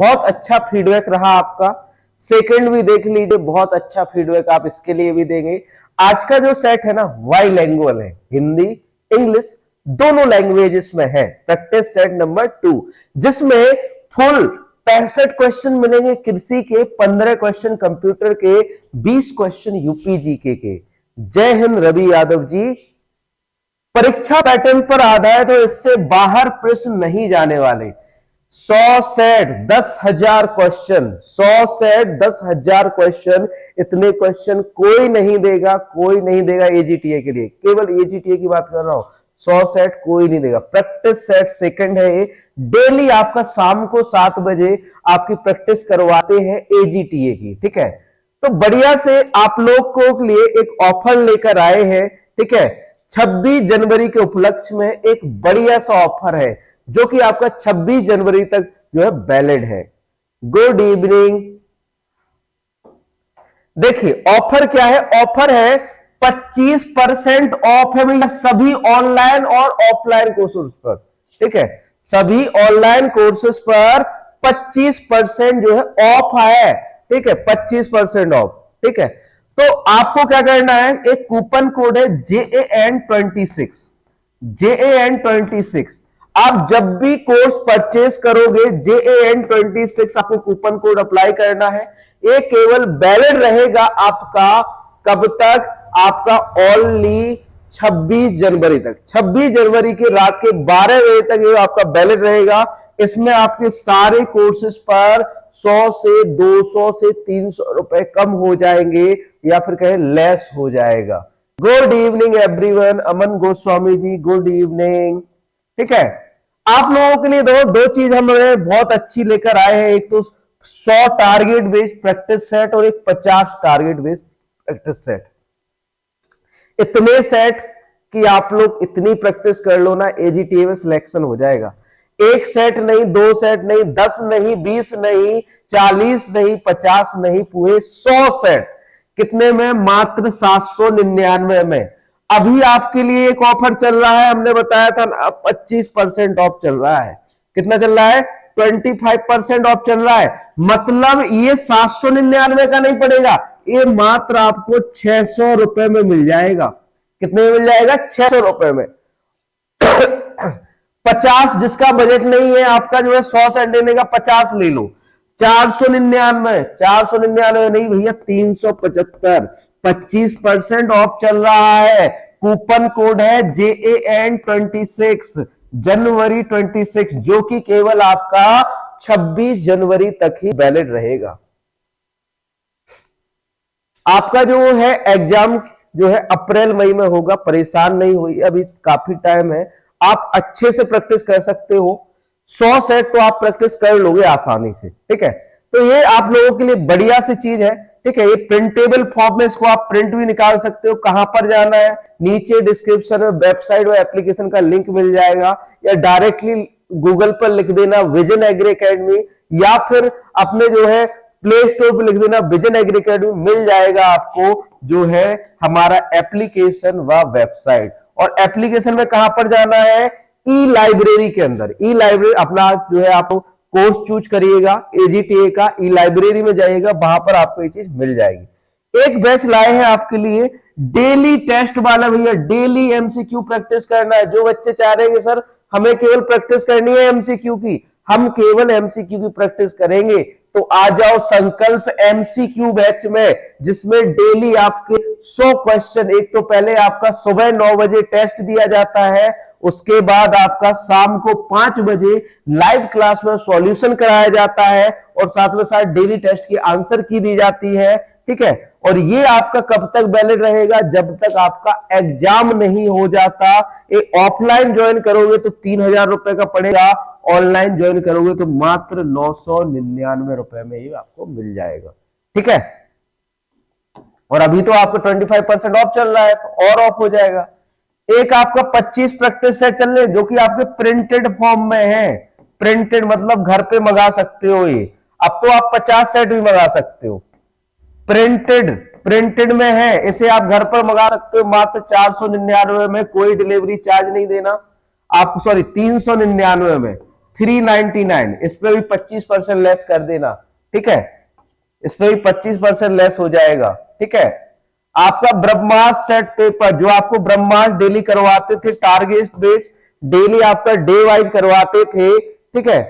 बहुत अच्छा फीडबैक रहा आपका। सेकंड भी देख लीजिए, बहुत अच्छा फीडबैक आप इसके लिए भी देंगे। आज का जो सेट है ना बाइलिंगुअल है, हिंदी इंग्लिश दोनों लैंग्वेजेस में है। प्रैक्टिस सेट नंबर 2 जिसमें फुल 65 क्वेश्चन मिलेंगे कृषि के, 15 क्वेश्चन कंप्यूटर के, 20 क्वेश्चन यूपी जीके के। जय हिंद रवि यादव जी। परीक्षा पैटर्न पर आधारित है, इससे बाहर प्रश्न नहीं जाने वाले। 100 सेट 10,000 क्वेश्चन, 100 सेट 10,000 क्वेश्चन। इतने क्वेश्चन कोई नहीं देगा, कोई नहीं देगा एजीटीए के लिए, केवल एजीटीए की बात कर रहा हूं। 100 सेट कोई नहीं देगा। प्रैक्टिस सेट सेकंड है ये, डेली आपका शाम को 7 बजे आपकी प्रैक्टिस करवाते हैं एजीटीए की, ठीक है। तो बढ़िया से आप लोग को लिए एक ऑफर लेकर आए हैं, ठीक है। 26 जनवरी के उपलक्ष्य में एक बढ़िया सा ऑफर है जो कि आपका 26 जनवरी तक जो है वैलिड है। Good evening. देखिए ऑफर क्या है, ऑफर है 25% ऑफ है भैया सभी ऑनलाइन और ऑफलाइन कोर्सेज पर, ठीक है। सभी ऑनलाइन कोर्सेज पर 25% जो है ऑफ है, ठीक है। 25% ऑफ, ठीक है। तो आपको क्या करना है, एक कूपन कोड है JAN26, JAN26। आप जब भी कोर्स परचेस करोगे JAN26 आपको कूपन कोड अप्लाई करना है। ये केवल वैलिड रहेगा आपका कब तक, आपका ओनली 26 जनवरी तक। 26 जनवरी की रात के 12 बजे तक ये आपका वैलिड रहेगा। इसमें आपके सारे कोर्सेज पर 100 से 200 से 300 रुपए कम हो जाएंगे या फिर कहें लेस हो जाएगा। Good evening everyone. Aman Goswami ji good evening, ठीक है। आप लोगों के लिए दो चीज हम बहुत अच्छी लेकर आए हैं। एक तो 100 टारगेट बेस्ड प्रैक्टिस सेट और एक 50 टारगेट बेस्ड प्रैक्टिस सेट। इतने सेट कि आप लोग इतनी प्रैक्टिस कर लो ना, एजीटीए में सिलेक्शन हो जाएगा। एक सेट नहीं, 2 सेट नहीं, 10 नहीं, 20 नहीं, 40 नहीं, 50 नहीं, पूरे 100 सेट कितने में, मात्र 799 में। अभी आपके लिए एक ऑफर चल रहा है, हमने बताया था ना 25% ऑफ चल रहा है। कितना चल रहा है, 25% ऑफ चल रहा है। मतलब ये 799 का नहीं पड़ेगा, ये मात्र आपको 600 रुपए में मिल जाएगा। कितने में मिल जाएगा, 600 रुपए में। 50 जिसका बजट नहीं है आपका जो है 100 सेट लेने का, 50 ले लो। 499, 499 नहीं भैया 375, 25% ऑफ चल रहा है। कूपन कोड है JAN26, जनवरी 26, जो कि केवल आपका 26 जनवरी तक ही वैलिड रहेगा। आपका जो है एग्जाम जो है अप्रैल मई में होगा, परेशान नहीं हुई, अभी काफी टाइम है। आप अच्छे से प्रैक्टिस कर सकते हो। 100 सेट तो आप प्रैक्टिस कर लोगे आसानी से, ठीक है। तो ये आप लोगों के लिए बढ़िया सी चीज है, ठीक है। ये प्रिंटेबल फॉर्म में इसको आप प्रिंट भी निकाल सकते हो। कहां पर जाना है, नीचे डिस्क्रिप्शन में वेबसाइट और एप्लीकेशन का लिंक मिल जाएगा, या डायरेक्टली गूगल पर लिख देना विजन एग्री एकेडमी, या फिर अपने जो है प्ले स्टोर पर लिख देना विजन एग्री एकेडमी, मिल जाएगा आपको जो है हमारा एप्लीकेशन व वेबसाइट। और एप्लीकेशन में कहां पर जाना है, ई लाइब्रेरी के अंदर। ई लाइब्रेरी अपना जो है आप कोर्स चूज करिएगा एजीटीए का, ई लाइब्रेरी में जाइएगा, वहां पर आपको ये चीज मिल जाएगी। एक बैच लाए हैं आपके लिए डेली टेस्ट वाला भैया, डेली एमसीक्यू प्रैक्टिस करना है। जो बच्चे चाह रहे हैं सर हमें केवल प्रैक्टिस करनी है एमसीक्यू की, हम केवल एमसीक्यू की प्रैक्टिस करेंगे, तो आ जाओ संकल्प एमसीक्यू बैच में, जिसमें डेली आपके 100 क्वेश्चन। एक तो पहले आपका सुबह 9 बजे टेस्ट दिया जाता है, उसके बाद आपका शाम को 5 बजे लाइव क्लास में सॉल्यूशन कराया जाता है, और साथ में साथ डेली टेस्ट की आंसर की दी जाती है, ठीक है। और ये आपका कब तक वैलिड रहेगा, जब तक आपका एग्जाम नहीं हो जाता। ये ऑफलाइन ज्वाइन करोगे तो 3000 रुपए का पड़ेगा, ऑनलाइन ज्वाइन करोगे तो मात्र 999 रुपए में ही आपको मिल जाएगा, ठीक है। और अभी तो आपको 25% ऑफ चल रहा है, तो और ऑफ हो जाएगा। एक आपका 25 प्रैक्टिस सेट चल रहे जो कि आपके प्रिंटेड फॉर्म में है। प्रिंटेड मतलब घर पे मंगा सकते हो ये। अब तो आप 50 सेट भी मंगा सकते हो। प्रिंटेड में है, इसे आप घर पर मंगा सकते हो मात्र 499 में, कोई डिलीवरी चार्ज नहीं देना आपको, सॉरी 399 में, 399, इस पे भी 25% लेस कर देना, ठीक है, इस पे भी 25% लेस हो जाएगा, ठीक है। आपका ब्रह्मास्त्र सेट पेपर जो आपको ब्रह्मास्त्र डेली करवाते थे, टारगेट बेस्ड डेली आपका डे वाइज करवाते थे, ठीक है।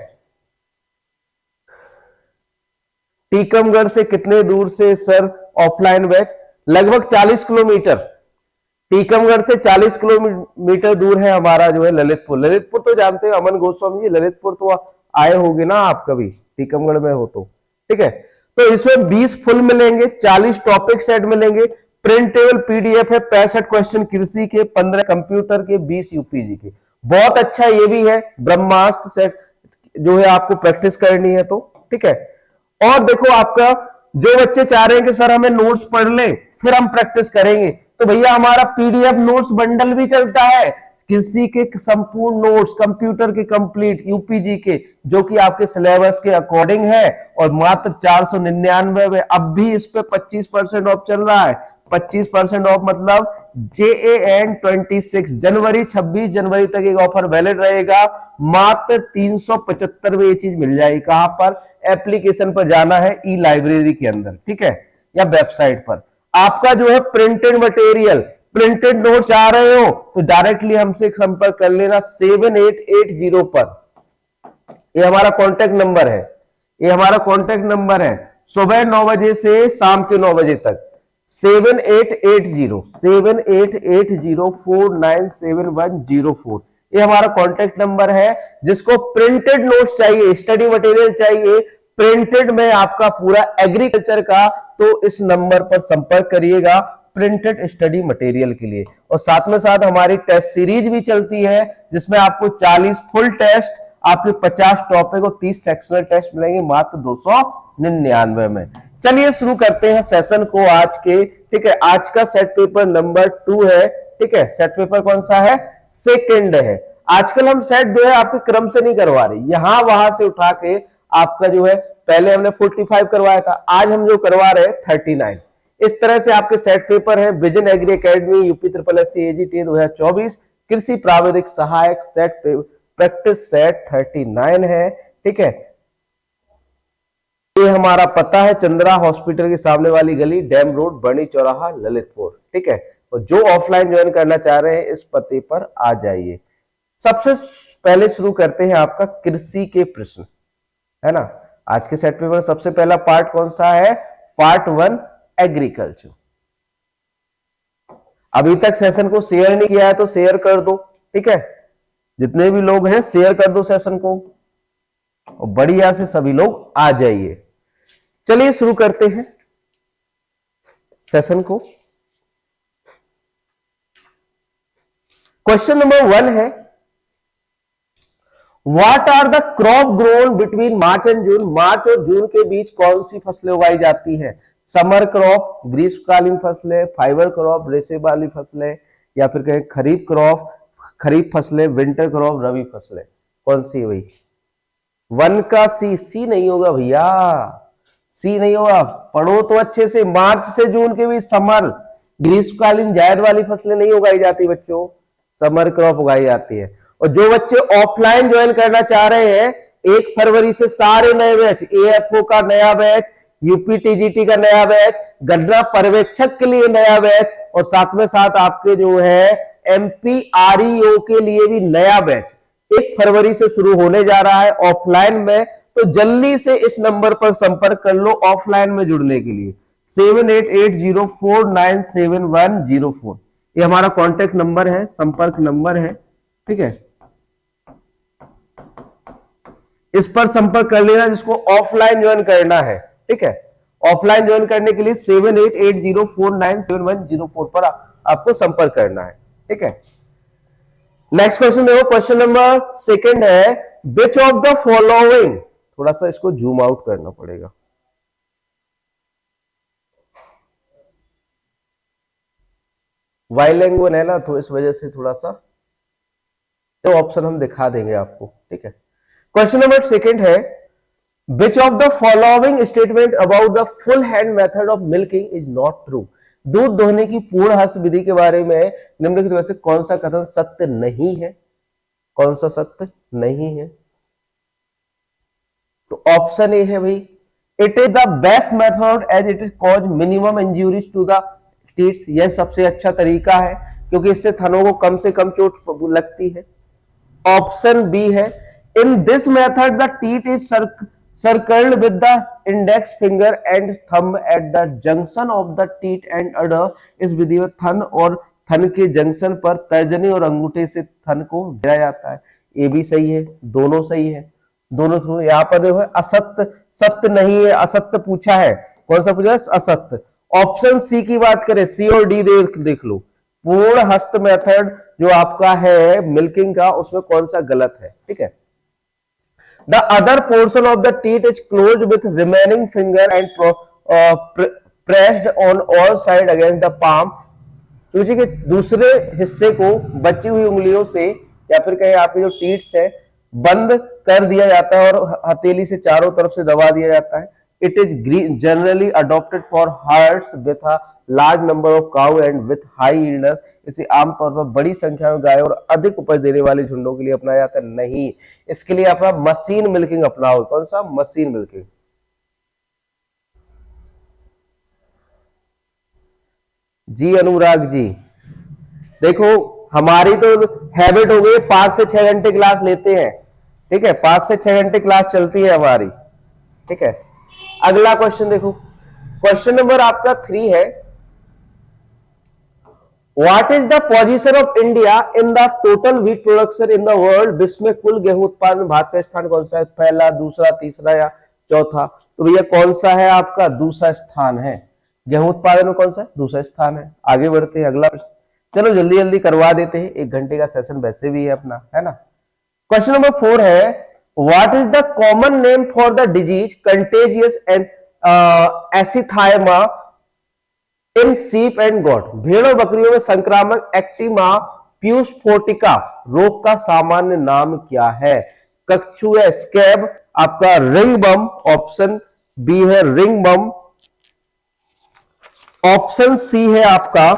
टीकमगढ़ से कितने दूर से सर ऑफलाइन बैच? लगभग 40 किलोमीटर। टीकमगढ़ से 40 किलोमीटर दूर है हमारा जो है ललितपुर। ललितपुर तो जानते हो अमन गोस्वामी जी, ललितपुर तो आए होगे ना आप कभी, टीकमगढ़ में हो तो, ठीक है। तो इसमें 20 फुल मिलेंगे, 40 टॉपिक सेट मिलेंगे, प्रिंटेबल पीडीएफ है, 65 क्वेश्चन कृषि के, 15 कंप्यूटर के, 20 यूपीजी के। बहुत अच्छा ये भी है ब्रह्मास्त्र सेट जो है, आपको प्रैक्टिस करनी है तो, ठीक है। और देखो आपका जो बच्चे चाह रहे हैं कि सर हमें नोट्स पढ़ ले फिर हम प्रैक्टिस करेंगे, तो भैया हमारा पीडीएफ नोट्स बंडल भी चलता है, किसी के संपूर्ण नोट्स कंप्यूटर के कंप्लीट, यूपीजी के, जो कि आपके सिलेबस के अकॉर्डिंग है, और मात्र 499 में। अब भी इस पे 25% ऑफ चल रहा है। 25% ऑफ मतलब JAN 26 जनवरी, 26 जनवरी तक एक ऑफर वैलिड रहेगा। मात्र 375 में ये चीज मिल जाएगी। कहां पर? एप्लीकेशन पर जाना है, ई लाइब्रेरी के अंदर, ठीक है, या वेबसाइट पर। आपका जो है प्रिंटेड मटेरियल, प्रिंटेड नोट्स चाह रहे हो तो डायरेक्टली हमसे संपर्क कर लेना 7880 पर। ये हमारा कॉन्टेक्ट नंबर है, ये हमारा कॉन्टेक्ट नंबर है, सुबह 9 बजे से शाम के 9 बजे तक। 7880497104, ये हमारा कॉन्टेक्ट नंबर है। जिसको प्रिंटेड नोट्स चाहिए, स्टडी मटेरियल चाहिए प्रिंटेड में आपका पूरा एग्रीकल्चर का, तो इस नंबर पर संपर्क करिएगा प्रिंटेड स्टडी मटेरियल के लिए। और साथ में साथ हमारी टेस्ट सीरीज भी चलती है, जिसमें आपको 40 फुल टेस्ट, आपके 50 टॉपिक और 30 सेक्शनल टेस्ट मिलेंगे मात्र 299 में। चलिए शुरू करते हैं सेशन को आज के, ठीक है। आज का सेट पेपर नंबर 2 है, ठीक है। सेट पेपर कौन सा है? सेकंड है। आजकल हम सेट जो है आपके क्रम से नहीं करवा रहे, यहां वहां से उठा के आपका जो है, पहले हमने 45 करवाया था, आज हम जो करवा रहे हैं 39। इस तरह से आपके सेट पेपर है। Vision Agri Academy UP SSC AGT 2024 कृषि प्राविधिक सहायक सेट प्रैक्टिस सेट 39 है, ठीक है। ये हमारा पता है चंद्रा हॉस्पिटल के सामने वाली गली, डैम रोड, बड़ी चौराहा, ललितपुर, ठीक है। और जो ऑफलाइन ज्वाइन करना चाह रहे हैं इस पते पर आ जाइए। सबसे पहले शुरू करते हैं आपका कृषि के प्रश्न, है ना। आज के सेट पेपर सबसे पहला पार्ट कौन सा है? Part 1 agriculture. अभी तक सेशन को शेयर नहीं किया है तो शेयर कर दो, ठीक है। जितने भी लोग हैं शेयर कर दो सेशन को, और बढ़िया से सभी लोग आ जाइए। चलिए शुरू करते हैं सेशन को। क्वेश्चन नंबर 1 है, what are the crop grown between March and June? मार्च और जून के बीच कौन सी फसलें उगाई जाती है? समर क्रॉप, ग्रीष्मकालीन फसलें, फाइबर क्रॉप, रेशे वाली फसलें, या फिर कहें खरीफ क्रॉप, खरीफ फसलें, विंटर क्रॉप, रबी फसलें, कौन सी हुई? 1 का सी नहीं होगा भैया, सी नहीं होगा। पढ़ो तो अच्छे से। मार्च से जून के बीच समर, ग्रीष्मकालीन जायद वाली फसलें नहीं उगाई जाती बच्चों, समर क्रॉप उगाई जाती है। और जो बच्चे ऑफलाइन ज्वाइन करना चाह रहे हैं, 1 फरवरी से सारे नए बैच, AFO का नया बैच, UPTGT का नया बैच, गन्ना पर्यवेक्षक के लिए नया बैच, और साथ में साथ आपके जो है MPREO के लिए भी नया बैच 1 फरवरी से शुरू होने जा रहा है ऑफलाइन में। तो जल्दी से इस नंबर पर संपर्क कर लो ऑफलाइन में जुड़ने के लिए। 7880497104, ये हमारा कॉन्टेक्ट नंबर है, संपर्क नंबर है, ठीक है। इस पर संपर्क कर लेना जिसको ऑफलाइन ज्वाइन करना है, ठीक है। ऑफलाइन ज्वाइन करने के लिए 7880497104 पर आपको संपर्क करना है, ठीक है। नेक्स्ट क्वेश्चन देखो, क्वेश्चन नंबर 2 है, विच ऑफ द फॉलोइंग, थोड़ा सा इसको जूम आउट करना पड़ेगा, वाई लैंग्वेज है ना, तो इस वजह से थोड़ा सा तो ऑप्शन हम दिखा देंगे आपको, ठीक है। क्वेश्चन नंबर 2 है, which of the following statement about the full hand method of milking is not true? दूध दोहने की पूर्ण हस्त विधि के बारे में निम्नलिखित में से कौन सा कथन सत्य नहीं है? कौन सा सत्य नहीं है? तो ऑप्शन ए है भाई, it is the best method as it is cause minimum injuries to the teats. यह सबसे अच्छा तरीका है क्योंकि इससे थनों को कम से कम चोट लगती है। ऑप्शन बी है, in this method the teeth is circled with the index finger and thumb at the junction of the teeth and adder। इस विधि में थन और थन के जंक्शन पर तर्जनी और अंगूठे से थन को गिरा जाता है। ये भी सही है, दोनों सही है, दोनों थ्रू। यहाँ पर जो है असत्य, सत्य नहीं है, असत्य पूछा है। कौन सा पूछा है? असत्य। ऑप्शन सी की बात करें, सी और डी देख लो, पूर्ण हस्त मेथड जो आपका है मिल्किंग का, उसमें कौन सा गलत है? ठीक है। The other portion of the teeth is closed with remaining finger and pressed on all side against the palm. तुझे के दूसरे हिस्से को बची हुई उंगलियों से या फिर कहें आपके जो टीथ्स है बंद कर दिया जाता है और हथेली से चारों तरफ से दबा दिया जाता है। It is generally adopted for herds with a large number of cow and with high yielders. इसे आमतौर पर बड़ी संख्या में गाय और अधिक उपज देने वाले झुंडों के लिए अपनाया जाता है। नहीं, इसके लिए अपना मशीन मिल्किंग अपनाओ। कौन सा? Machine milking. जी अनुराग जी, देखो हमारी तो हैबिट हो गई 5 से 6 घंटे क्लास लेते हैं। ठीक है, 5 से 6 घंटे क्लास चलती है हमारी। ठीक है, अगला क्वेश्चन देखो, क्वेश्चन नंबर आपका 3 है, what is the position of India in the total wheat production in the world. विश्व में कुल गेहूं उत्पादन में भारत का स्थान कौन सा है? पहला, दूसरा, तीसरा या चौथा? तो भैया कौन सा है आपका? दूसरा स्थान है। गेहूं उत्पादन में कौन सा है? दूसरा स्थान है। आगे बढ़ते हैं, अगला प्रश्न। चलो जल्दी जल्दी करवा देते हैं, 1 घंटे का सेशन वैसे भी है अपना, है ना। क्वेश्चन नंबर 4 है, what is the common name for the disease contagious and ecthyma in sheep and गोट। भेड़ और बकरियों में संक्रामक एक्टिमा प्यूस्फोटिका रोग का सामान्य नाम क्या है? कक्षु या स्कैब, आपका रिंग बम, ऑप्शन बी है रिंग बम, ऑप्शन सी है आपका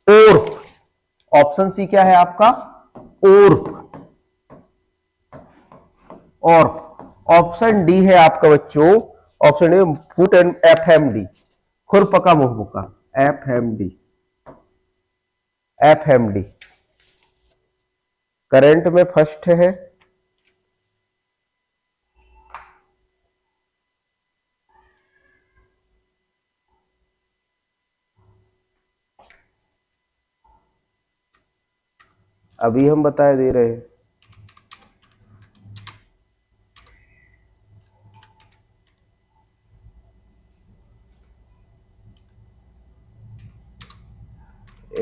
ओर्फ। ऑप्शन सी क्या है आपका? ओर्फ। और ऑप्शन डी है आपका बच्चों, option D foot and FMD, खुरपका मुहमुका, एफएमडी। एफएमडी करंट में फर्स्ट है। अभी हम बता दे रहे हैं।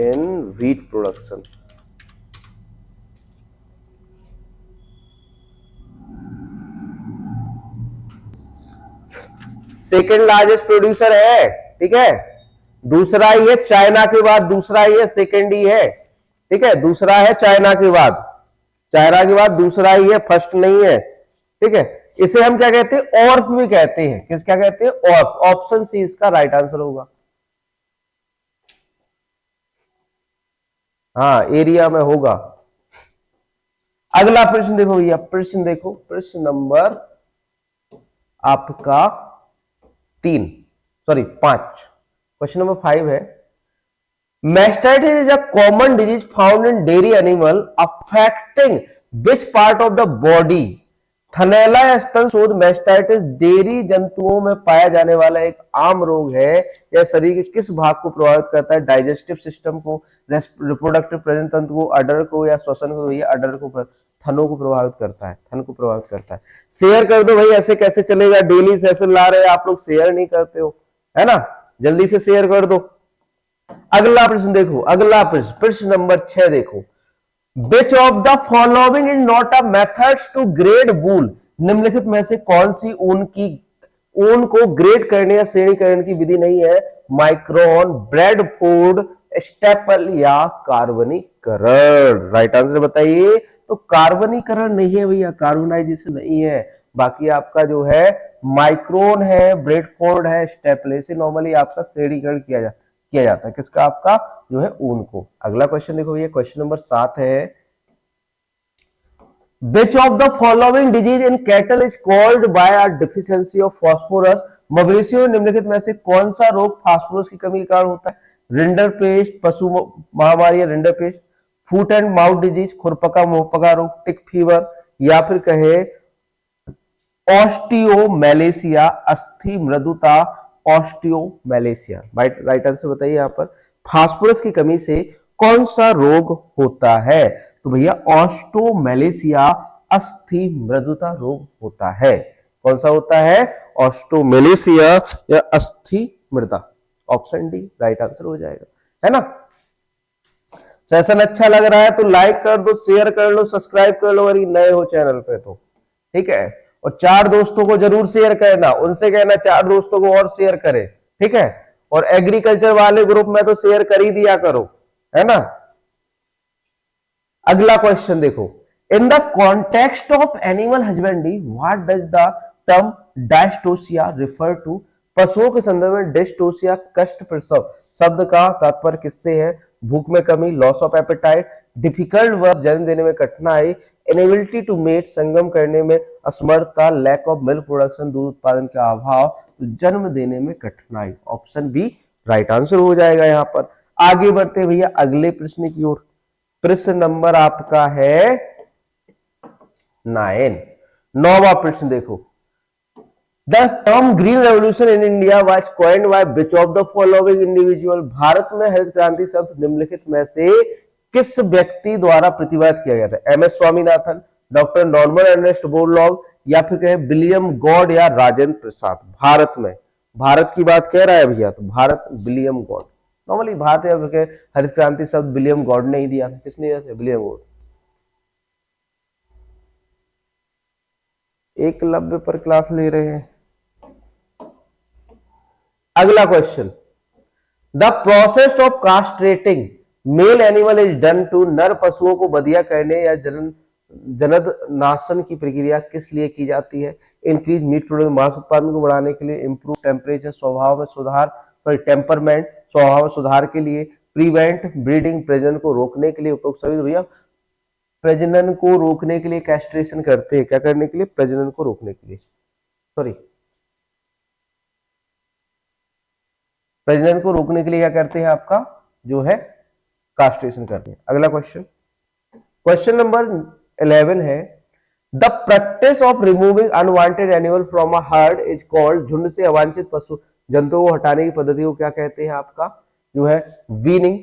In wheat production, second largest producer है। ठीक है, दूसरा ही है चाइना के बाद, दूसरा ही है, सेकेंड ही है। ठीक है, दूसरा है चाइना के बाद, चाइना के बाद दूसरा ही है, फर्स्ट नहीं है। ठीक है, इसे हम क्या कहते हैं? ऑर्फ भी कहते हैं। किस क्या कहते हैं? ऑर्फ। ऑप्शन सी इसका राइट आंसर होगा। हाँ, एरिया में होगा। अगला प्रश्न देखो भैया, प्रश्न देखो, प्रश्न नंबर आपका 5। क्वेश्चन नंबर 5 है, mastitis is a common disease found in dairy animal affecting which part of the body। थनैला या स्तन शोथ मैस्टाइटिस डेयरी जंतुओं में पाया जाने वाला एक आम रोग है। यह शरीर के किस भाग को प्रभावित करता है? डाइजेस्टिव सिस्टम को, रिप्रोडक्टिव प्रजनन तंत्र को, अडर को या श्वसन को? ये अडर को, थनों को प्रभावित करता है, थन को प्रभावित करता है। शेयर कर दो भाई, ऐसे कैसे चलेगा? डेली सेशन ला रहे हैं आप लोग, शेयर नहीं करते हो, है ना। जल्दी से शेयर कर दो। अगला प्रश्न देखो, अगला प्रश्न, प्रश्न नंबर 6 देखो, Which of the following is not a methods to grade wool। निम्नलिखित में से कौन सी ऊन को ग्रेड करने या श्रेणी करने की विधि नहीं है? माइक्रोन, ब्रेडफोर्ड, स्टेपल या कार्बनीकरण। राइट आंसर बताइए। तो कार्बनीकरण नहीं है भैया, कार्बोनाइजेशन नहीं है। बाकी आपका जो है माइक्रोन है, ब्रेडफोर्ड है, स्टेपल से नॉर्मली आपका श्रेणीकरण किया जाता है। किसका? आपका जो है ऊन को। अगला क्वेश्चन देखो, ये क्वेश्चन नंबर 7 है, Which of the following disease in cattle is caused by a deficiency of phosphorus? मवेशियों निम्नलिखित में से कौन सा रोग फास्फोरस की कमी के कारण होता है? रिंडर पेस्ट, पशु महामारी या rinder paste, foot and mouth disease, खुरपका मुंहपका रोग, टिक फीवर, या फिर कहे ऑस्टियोमेलेसिया, अस्थि मृदुता, ऑस्टियोमेलेसिया। राइट आंसर बताइए यहाँ पर फास्फोरस की कमी से कौन सा रोग होता है? तो भैया ऑस्टियोमेलेसिया, अस्थि मृदुता रोग होता है। कौन सा होता है? ऑस्टियोमेलेसिया या अस्थि मृदा। ऑप्शन डी राइट आंसर हो जाएगा, है ना। सेशन अच्छा लग रहा है तो लाइक कर दो, शेयर कर लो, सब्सक्राइब कर लो अगर नए हो चैनल पे तो, ठीक है। और 4 दोस्तों को जरूर शेयर करना, उनसे कहना 4 दोस्तों को और शेयर करें, ठीक है। और एग्रीकल्चर वाले ग्रुप में तो शेयर कर ही दिया करो, है ना। अगला क्वेश्चन देखो, in the context of animal husbandry what does the term dystocia refer to? पशुओं के संदर्भ में डिस्टोसिया कष्ट प्रसव शब्द का तात्पर्य किससे है? भूख में कमी, loss of appetite, difficult work जन्म देने में कठिनाई, इनेबिलिटी टू मेट संगम करने में असमर्थता, लैक ऑफ मिल्क प्रोडक्शन दूध उत्पादन का अभाव, जन्म देने में कठिनाई। ऑप्शन बी राइट आंसर हो जाएगा यहाँ पर। आगे बढ़ते हैं भैया अगले प्रश्न की ओर। प्रश्न नंबर आपका है 9। 9वां प्रश्न देखो, the term green revolution in India was coined by which of the following individual? Bharat में हरित क्रांति शब्द निम्नलिखित में से किस व्यक्ति द्वारा प्रतिपादित किया गया था? M S Swaminathan, doctor Norman Ernest Borlaug, या फिर कहे विलियम गॉड या राजेंद्र प्रसाद। भारत में, भारत की बात कह रहा है भैया, तो भारत विलियम गॉड। नॉर्मली बात है हरित क्रांति शब्द विलियम गॉड ने ही दिया था। किसने दिया था? William God. एकलव्य पर क्लास ले रहे हैं। अगला question, the process of castrating male animal is done to? नर पशुओं को बधिया करने या जनद नाशन की प्रक्रिया किस लिए की जाती है? इंक्रीज मीट प्रोडक्शन, मांस उत्पादन को बढ़ाने के लिए, इंप्रूव टेम्परेचर स्वभाव में सुधार, सॉरी टेम्परमेंट स्वभाव में सुधार के लिए, प्रिवेंट ब्रीडिंग प्रजनन को रोकने के लिए उपयोग। सभी भैया प्रजनन को रोकने के लिए कैस्ट्रेशन करते हैं। क्या करने के लिए? प्रजनन को रोकने के लिए, सॉरी प्रजनन को रोकने के लिए क्या करते हैं? आपका जो है कास्ट्रेशन करते हैं। अगला क्वेश्चन, क्वेश्चन नंबर 11 है, the practice of removing unwanted animal from a herd is called? झुंड से अवांछित पशु जंतुओं को हटाने की पद्धति को क्या कहते हैं? आपका जो है वीनिंग,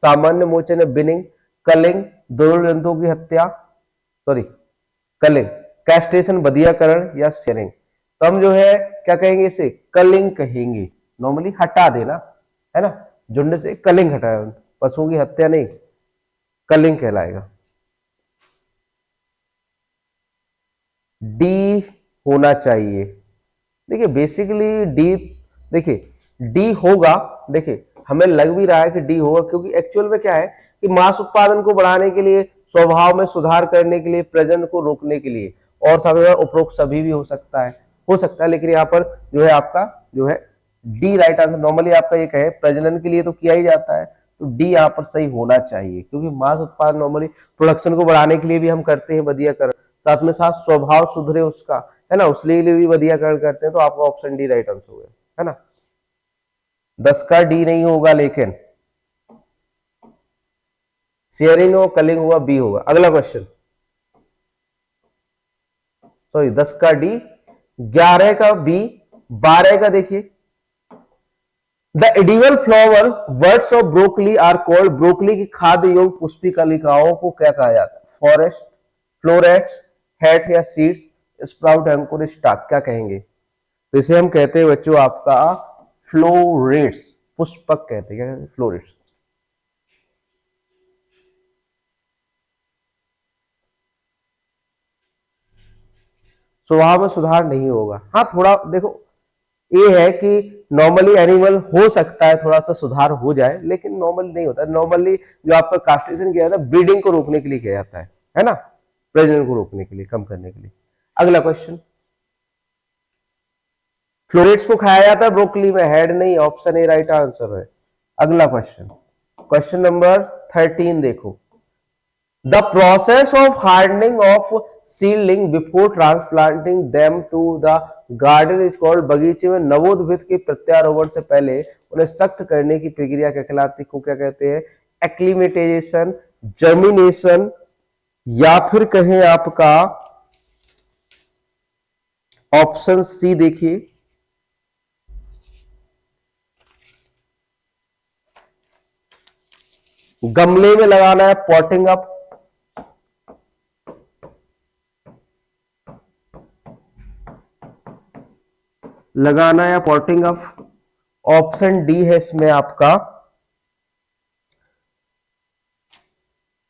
सामान्य मोचन है बिनिंग, कलिंग दोनों जंतुओं की हत्या, सॉरी कलिंग, कैस्ट्रेशन बधियाकरण, या शेयरिंग। तो हम जो है क्या कहेंगे? इसे कलिंग कहेंगे। नॉर्मली हटा देना, है ना। झुंड से कलिंग हटाया, पशुओं की हत्या नहीं, कलिंग कहलाएगा। डी होना चाहिए। देखिए बेसिकली डी, देखिए डी होगा, देखिए हमें लग भी रहा है कि डी होगा, क्योंकि एक्चुअल में क्या है कि मांस उत्पादन को बढ़ाने के लिए, स्वभाव में सुधार करने के लिए, प्रजनन को रोकने के लिए, और साथ ही उपरोक्त सभी भी हो सकता है, लेकिन यहाँ पर जो है आपका जो है डी राइट आंसर। नॉर्मली आपका ये कहे प्रजनन के लिए तो किया ही जाता है, तो डी यहाँ पर सही होना चाहिए, क्योंकि मांस उत्पादन नॉर्मली प्रोडक्शन को बढ़ाने के लिए भी हम करते हैं बधियाकरण, साथ में साथ स्वभाव सुधरे उसका, है ना, उसके लिए भी बधियाकरण करते हैं। तो आपका ऑप्शन डी राइट आंसर होगा, है ना। 10 का डी नहीं होगा, लेकिन शेयरिंग हो, कलिंग होगा, बी होगा। अगला क्वेश्चन, सॉरी 10 का डी, 11 का बी, 12 का देखिए, the edible flower words of broccoli are called? Broccoli की खाद्य योग पुष्पिकालिकाओं को क्या कहा जाता है? फॉरेस्ट, फ्लोरेट्स, हेड्स या सीड्स, स्प्राउट, अंकुर, स्टाक, क्या कहेंगे? तो इसे हम कहते हैं बच्चों आपका फ्लोरेट्स, पुष्पक कहते हैं। क्या कहते हैं? फ्लोरेट्स। स्वभाव में सुधार नहीं होगा। हाँ थोड़ा देखो, ये है कि नॉर्मली एनिमल हो सकता है थोड़ा सा सुधार हो जाए, लेकिन नॉर्मली नहीं होता। नॉर्मली जो आपका कास्ट्रेशन किया जाता है ब्रीडिंग को रोकने के लिए किया जाता है ना, प्रजनन को रोकने के लिए, कम करने के लिए। अगला क्वेश्चन, फ्लोरेट्स को खाया जाता है ब्रोकली में, हेड नहीं, ऑप्शन ए राइट आंसर है। अगला क्वेश्चन, क्वेश्चन नंबर 13 देखो, the process of hardening of seedling before transplanting them to the garden is called. बगीचे में नवोद्भिद के प्रत्यारोपण से पहले उन्हें सख्त करने की प्रक्रिया क्या कहलाती को क्या कहते हैं? एक्लिमेटाइजेशन, जर्मिनेशन, या फिर कहें आपका ऑप्शन सी देखिए, गमले में लगाना है, पॉटिंग अप, लगाना या पॉटिंग अप। ऑप्शन डी है इसमें आपका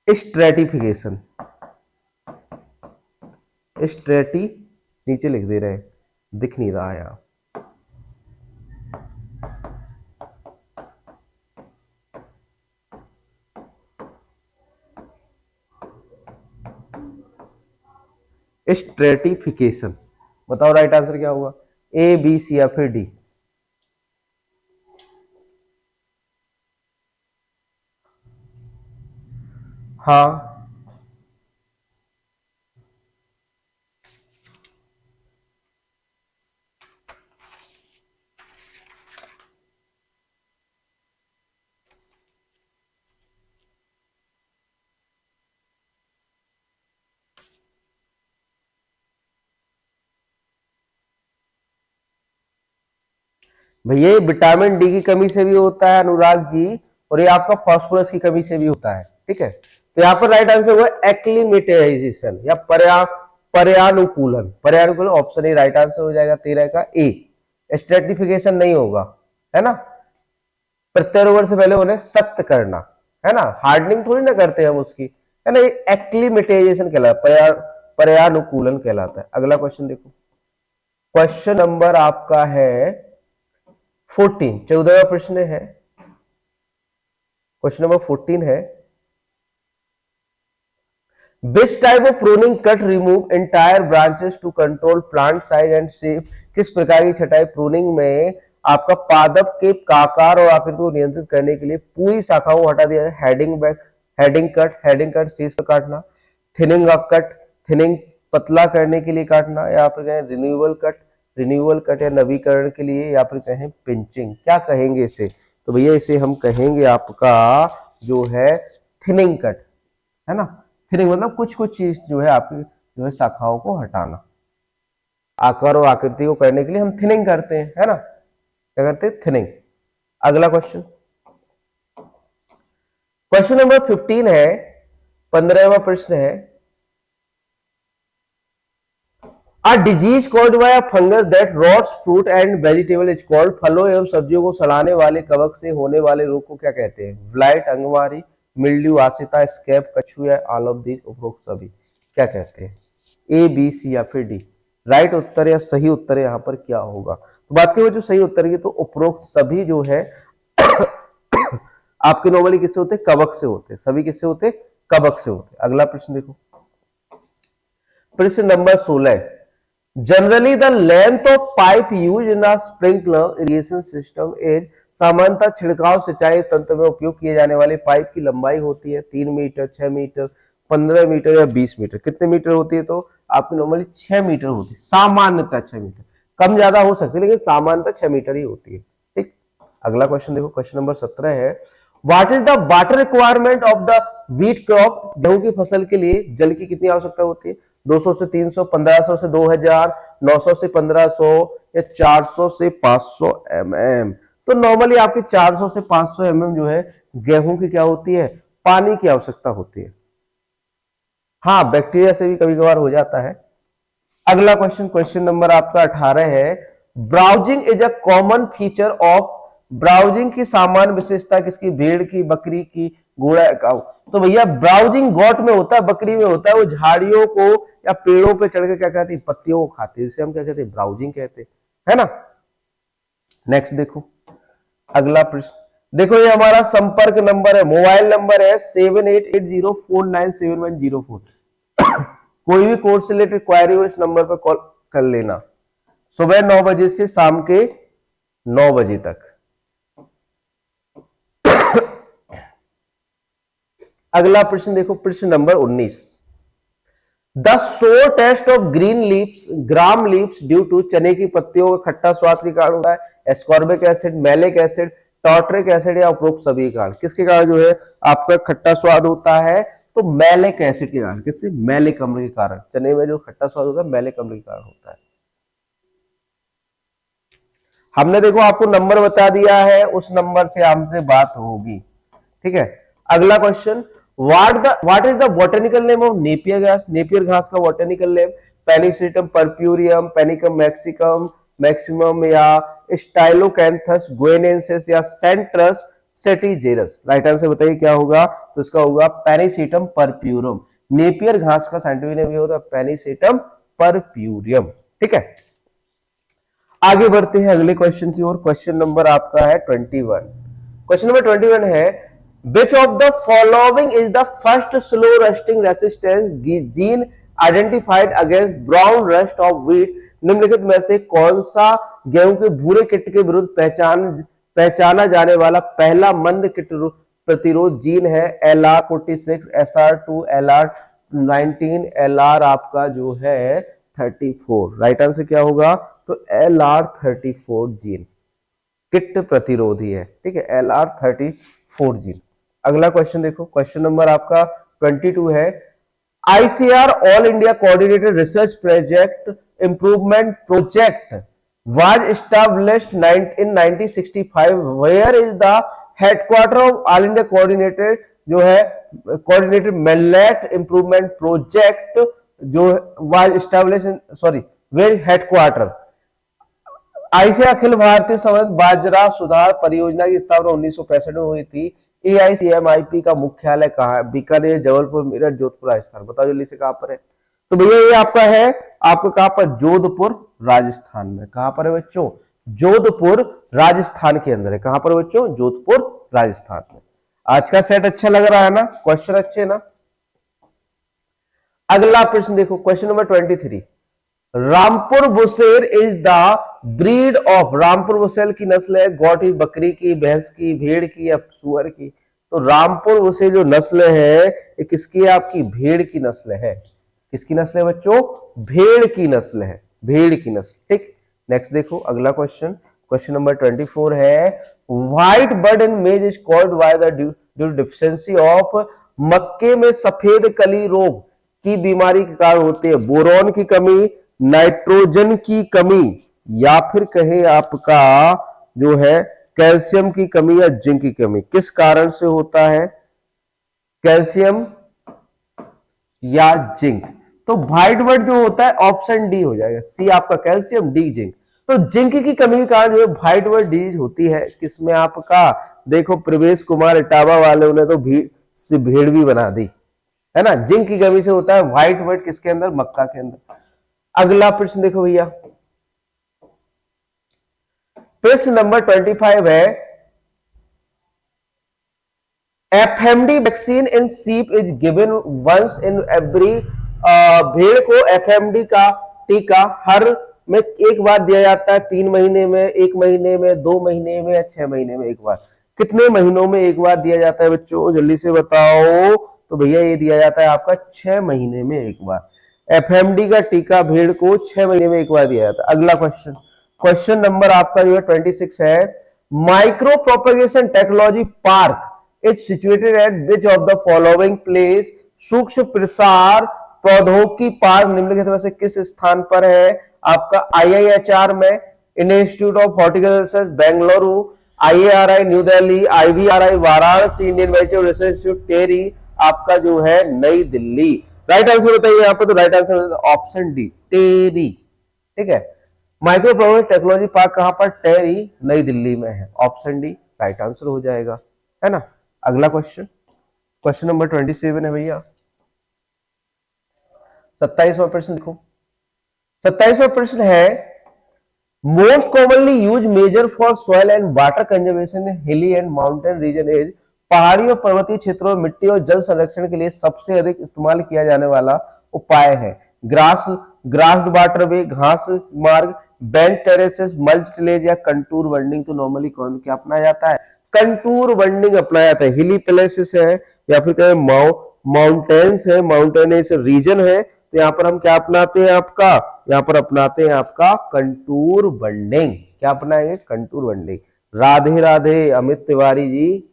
स्ट्रेटिफिकेशन। स्ट्रेटी नीचे लिख दे रहे हैं, दिख नहीं रहा है यहां। स्ट्रेटिफिकेशन। बताओ राइट आंसर क्या होगा? ए, बी, सी या फिर डी? हाँ, भैया ये विटामिन डी की कमी से भी होता है अनुराग जी, और ये आपका फास्फोरस की कमी से भी होता है। ठीक है, तो यहाँ पर राइट आंसर हुआ एक्लिमेटाइजेशन या पर्यानुकूलन। पर्यानुकूलन ऑप्शन ए राइट आंसर हो जाएगा 13 का ए। स्ट्रेटिफिकेशन नहीं होगा, है ना। प्रत्यारोपण से पहले उन्हें सख्त करना, है ना, हार्डनिंग थोड़ी ना करते हैं हम उसकी, है ना। ये एक्लिमेटाइजेशन कहलाता है, पर्यानुकूलन कहलाता है। अगला क्वेश्चन देखो, क्वेश्चन नंबर आपका है 14, 14वां प्रश्न है। क्वेश्चन नंबर 14 है, which type of pruning cut remove entire branches to control plant size and shape. किस प्रकार की छटाई प्रूनिंग में आपका पादप के आकार और आकृति को नियंत्रित करने के लिए पूरी शाखाओं को हटा दिया है? हेडिंग कट शीर्ष पर काटना, थिनिंग कट, थिनिंग पतला करने के लिए काटना, या फिर कहें रिन्यूअल कट या नवीकरण के लिए, या फिर कहें पिंचिंग। क्या कहेंगे इसे? तो भैया इसे हम कहेंगे आपका जो है थिनिंग कट, है ना। थिनिंग मतलब कुछ कुछ चीज जो है आपकी जो है शाखाओं को हटाना, आकार और आकृति को करने के लिए हम थिनिंग करते हैं, है ना। क्या करते हैं? थिनिंग। अगला क्वेश्चन, क्वेश्चन नंबर 15 है, 15वां प्रश्न है। A disease caused by a fungus that rots fruit and vegetable is called। फलों एवं सब्जियों को सड़ाने वाले कवक से होने वाले रोग को क्या कहते हैं? ब्लाइट, अंगमारी, मिल्ड्यू, आसिता, स्कैब, कछू या ऑल ऑफ दीज, उपरोक्त सभी। क्या कहते हैं? ए, बी, सी या फिर डी? राइट उत्तर या सही उत्तर यहाँ पर क्या होगा? तो बात की जो सही उत्तर की, तो उपरोक्त सभी जो है आपके नॉर्मली किससे होते? कवक से होते। सभी किससे होते? कवक से होते। अगला प्रश्न देखो, प्रश्न number 16, generally the length of pipe use in a sprinkler irrigation system is. सामान्यतः छिड़काव सिंचाई तंत्र में उपयोग किए जाने वाले पाइप की लंबाई होती है 3 मीटर, 6 मीटर, 15 मीटर या 20 मीटर। कितने मीटर होती है? तो आपकी नॉर्मली 6 मीटर होती है, सामान्यतः 6 मीटर, कम ज्यादा हो सकती है लेकिन सामान्यतः 6 मीटर ही होती है। ठीक, अगला क्वेश्चन देखो, क्वेश्चन नंबर 17 है, what is the water requirement of the wheat crop. गेहूं की फसल के लिए जल की कितनी आवश्यकता होती है? 200 से 300, 1500 से 2000, 900 से 1500 या 400 से 500 mm। तो नॉर्मली आपकी 400 से 500 mm जो है गेहूं की क्या होती है? पानी की आवश्यकता होती है। हाँ, बैक्टीरिया से भी कभी कभार हो जाता है। अगला क्वेश्चन, क्वेश्चन नंबर आपका 18 है, browsing is a common feature of. Browsing की सामान्य विशेषता किसकी? भेड़ की, बकरी की, घोड़ा, काऊ। तो भैया ब्राउजिंग गॉट में होता है, बकरी में होता है। वो झाड़ियों को या पेड़ों पे चढ़ के क्या कहते हैं? पत्तियों को खाते हैं, जिसे हम क्या कहते हैं? ब्राउजिंग कहते हैं, है ना। नेक्स्ट देखो, अगला प्रश्न देखो, ये हमारा संपर्क नंबर है, मोबाइल नंबर है 7880497104। कोई भी कोर्स से रिलेटेड क्वायरी हो इस नंबर पर कॉल कर लेना, सुबह 9 बजे से शाम के 9 बजे तक। अगला प्रश्न देखो, प्रश्न नंबर 19। The sour taste of green leaves gram leaves due to, चने की पत्तियों का खट्टा स्वाद के कारण होता है, ascorbic acid, malic acid, tartaric acid या उपरोक्त सभी के कारण। किसके कारण जो है आपका खट्टा स्वाद होता है? तो मैलिक एसिड के कारण। किससे? मैलिक अम्ल के कारण। चने में जो खट्टा स्वाद होता है मैलिक अम्ल के कारण होता है। हमने देखो आपको नंबर बता दिया है, उस नंबर से हमसे बात होगी, ठीक है। अगला question, what is the botanical name of Napier घास? नेपियर घास का बॉटेनिकल नेम पेनिसिटम पर्प्यूरियम, पेनिकम मैक्सिकम मैक्सिमम, या स्टाइलोकैंथस गुएनेंसिस, या सेंट्रस सेटिजेरस। राइट आंसर बताइए क्या होगा? तो इसका होगा पेनिसिटम पर्प्यूरम। नेपियर घास का साइंटिफिक नेम ये होता है पेनिसिटम पर्प्यूरियम, ठीक है। आगे बढ़ते हैं अगले क्वेश्चन की ओर। क्वेश्चन नंबर आपका है 21। क्वेश्चन नंबर 21 है, which of the following is the first slow rusting resistance gene identified against brown rust of wheat? निम्नलिखित में से कौन सा गेहूं के भूरे कीट के विरुद्ध पहचाना जाने वाला पहला मंद कीट प्रतिरोध जीन है? LR46, SR2, LR19, LR आपका जो है 34। राइट आंसर क्या होगा? तो LR34 जीन कीट प्रतिरोधी है, ठीक है, LR34 जीन। अगला क्वेश्चन देखो, क्वेश्चन नंबर आपका 22 है, ICR all India coordinated research project improvement project was established in 1965. Where is the headquarter of All India Coordinated जो है Coordinated Millet Improvement Project जो was established in, sorry, where headquarter? ICR अखिल भारतीय समृद्ध बाजरा सुधार परियोजना की स्थापना 1965 में हुई थी। AICMIP का मुख्यालय कहाँ है? बीकानेर, जबलपुर, मेरठ, जोधपुर, राजस्थान। बताओ जल्दी से कहां पर है? तो भैया ये आपका है, आपको कहां पर? जोधपुर राजस्थान में। कहां पर है बच्चों? जोधपुर राजस्थान के अंदर है। कहां पर बच्चों? जोधपुर राजस्थान में। आज का सेट अच्छा लग रहा है ना? क्वेश्चन अच्छे है ना? अगला प्रश्न देखो, question number 23। Rampur Bushair is the breed of, Rampur Bushair की नस्ल है गौठी, बकरी की, भैंस की, भेड़ की या सुअर की? तो रामपुर बुसेर जो नस्ल है ये किसकी है? आपकी भेड़ की नस्ल है। किसकी नस्ल है बच्चों? भेड़ की नस्ल है, भेड़ की नस्ल, ठीक। नेक्स्ट देखो अगला क्वेश्चन, क्वेश्चन नंबर 24 है, व्हाइट बर्ड इन मेज is called by the due deficiency of, मक्के में सफेद कली रोग की बीमारी के कारण होती है? बोरॉन की कमी, नाइट्रोजन की कमी, या फिर कहे आपका जो है कैल्शियम की कमी या जिंक की कमी? किस कारण से होता है? कैल्शियम या जिंक? तो व्हाइट बर्ड जो होता है ऑप्शन डी हो जाएगा, सी आपका कैल्शियम, डी जिंक। तो जिंक की कमी के कारण जो है व्हाइट बर्ड डिजीज होती है। किसमें आपका? देखो प्रवेश कुमार इटावा वाले ने तो भेड़ भी बना दी है ना। जिंक की कमी से होता है व्हाइट बर्ड, किसके अंदर? मक्का के अंदर। अगला प्रश्न देखो भैया, प्रश्न नंबर 25 है, FMD vaccine in sheep is given once in every, भेड़ को FMD का टीका हर में एक बार दिया जाता है, 3 महीने में, 1 महीने में, 2 महीने में या 6 महीने में एक बार? कितने महीनों में एक बार दिया जाता है बच्चों? जल्दी से बताओ। तो भैया ये दिया जाता है आपका 6 महीने में एक बार। FMD का टीका भेड़ को 6 महीने में एक बार दिया जाता है। अगला क्वेश्चन, क्वेश्चन नंबर आपका जो है 26 है, micro propagation technology park is situated at which of the following place? सूक्ष्म प्रसार प्रौद्योगिकी पार्क निम्नलिखित में से किस स्थान पर है? आपका IIHR में, Indian institute of horticulture Bengaluru, IARI new Delhi, IVRI Varanasi, Indian vegetable research institute टेरी आपका जो है नई दिल्ली। राइट आंसर बताइए यहाँ पे, तो राइट आंसर ऑप्शन डी, टेरी, ठीक है। माइक्रो प्रोसेस टेक्नोलॉजी पार्क कहां पर? टेरी, नई दिल्ली में है। ऑप्शन डी राइट आंसर हो जाएगा, है ना। अगला क्वेश्चन, क्वेश्चन नंबर 27 है भैया, 27वां प्रश्न देखो। 27वां प्रश्न है, most commonly use major for soil and water conservation in हिली एंड माउंटेन रीजन इज, पहाड़ी और पर्वतीय क्षेत्रों में मिट्टी और जल संरक्षण के लिए सबसे अधिक इस्तेमाल किया जाने वाला उपाय है? ग्रास्ड वाटरवे, घास मार्ग, बेंच टेरेसेस, मल्च टिलेज या कंटूर बंडिंग? तो नॉर्मली कौन क्या अपनाया जाता है? कंटूर बॉन्डिंग अपनाया जाता है। हिली प्लेसेस है या फिर कहें माउंटेन्स है, माउंटेनियस रीजन है, तो यहाँ पर हम क्या अपनाते हैं आपका, यहाँ पर अपनाते हैं आपका कंटूर बॉन्डिंग। क्या अपनाएंगे, contour bonding. Radhe Radhe Amit Tiwari ji.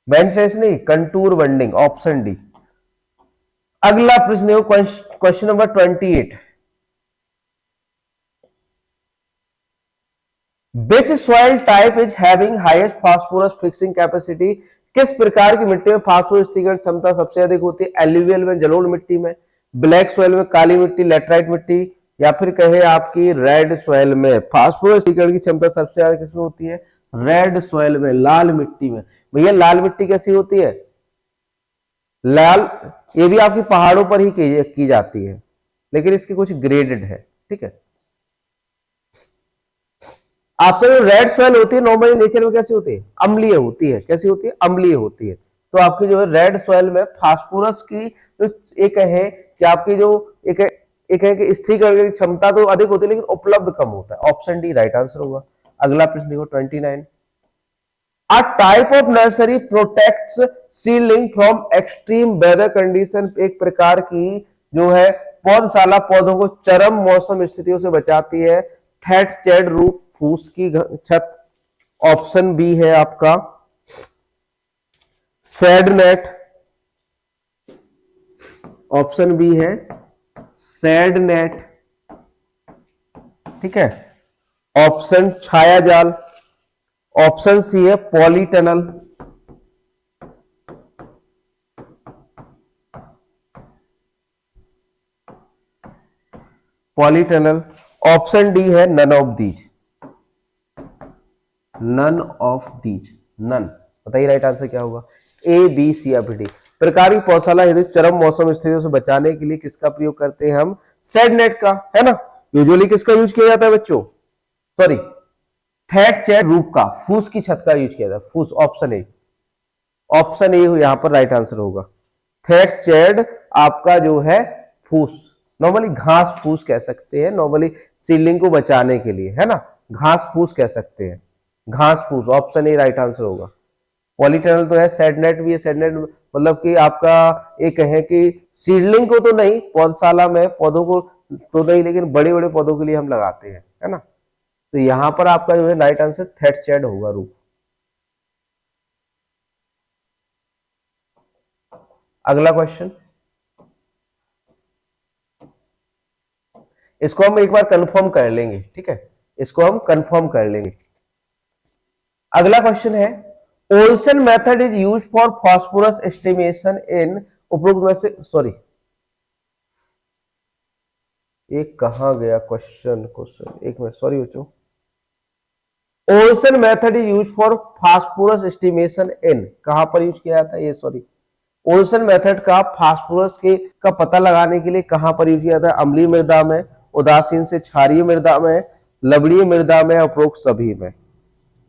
Bench race नहीं, कंटूर बॉन्डिंग, ऑप्शन डी। अगला प्रश्न है question number 28। Which soil type is having highest phosphorus fixing capacity? किस प्रकार की मिट्टी में फास्फोरस स्थिरीकरण क्षमता सबसे अधिक होती है? एल्यूवियल में, जलोढ़ मिट्टी में, ब्लैक सॉइल में, काली मिट्टी, लेटराइट मिट्टी, या फिर कहे आपकी रेड सॉइल में। फास्फोरस स्थिरीकरण की क्षमता सबसे ज्यादा किसमें होती है? रेड सॉइल में, लाल मिट्टी में। भैया लाल मिट्टी कैसी होती है? लाल, ये भी आपकी पहाड़ों पर ही की जाती है, लेकिन इसकी कुछ ग्रेडेड है, ठीक है। आपको जो रेड सॉइल होती है नॉर्मली नेचर में कैसी होती है? अम्लीय होती है। कैसी होती है? अम्लीय होती है। तो आपकी जो है रेड सॉइल में फास्फोरस की जो एक है कि आपकी जो एक है कि स्थिरीकरण की क्षमता तो अधिक होती है, लेकिन उपलब्ध कम होता है। ऑप्शन डी राइट आंसर होगा। अगला प्रश्न देखो 29। A type of nursery protects seedling from extreme weather condition। एक प्रकार की जो है पौधशाला पौधों को चरम मौसम स्थितियों से बचाती है। थैट शेड रूफ, फूस की छत। ऑप्शन बी है आपका शेड नेट। ऑप्शन बी है शेड नेट, ठीक है। ऑप्शन छाया जाल। ऑप्शन सी है पॉलीटनल। पॉलीटनल। ऑप्शन डी है none of these. None of these, none. बताइए राइट आंसर क्या होगा? ए बी सी या फिर डी। प्रकार की पौधशाला यदि चरम मौसम स्थितियों से बचाने के लिए किसका प्रयोग करते हैं हम? शेड नेट का, है ना। यूजुअली किसका यूज किया जाता है बच्चों? सॉरी, थैट शेड रूफ का, फूस की छत का यूज किया जाता है। फूस, ऑप्शन ए। ऑप्शन ए यहां पर राइट आंसर होगा। थैट शेड आपका जो है फूस, नॉर्मली घास फूस कह सकते हैं, नॉर्मली सीलिंग को बचाने के लिए, है ना। घास फूस कह सकते हैं, घास फूस। ऑप्शन ए राइट आंसर होगा। पॉलीटनल तो है, सेडनेट भी है। सेडनेट मतलब कि आपका एक है कि सीडलिंग को तो नहीं, पौधशाला में पौधों को तो नहीं, लेकिन बड़े बड़े पौधों के लिए हम लगाते हैं, है ना। तो यहां पर आपका जो है राइट आंसर थैट शेड होगा, रूफ। अगला क्वेश्चन, इसको हम एक बार कंफर्म कर लेंगे, ठीक है। इसको हम कंफर्म कर लेंगे। अगला क्वेश्चन है Olsen method is used for phosphorus estimation in उपरोक्त में से, सॉरी एक कहां गया क्वेश्चन, एक मिनट, सॉरी बच्चों। Olsen method is used for phosphorus estimation in, कहां पर यूज किया जाता है ये? सॉरी, ओल्सन मेथड का फास्फोरस के का पता लगाने के लिए कहां पर यूज किया जाता है? अम्लीय मृदा में, उदासीन से क्षारीय मृदा में, लवणीय मृदा में, उपरोक्त सभी में।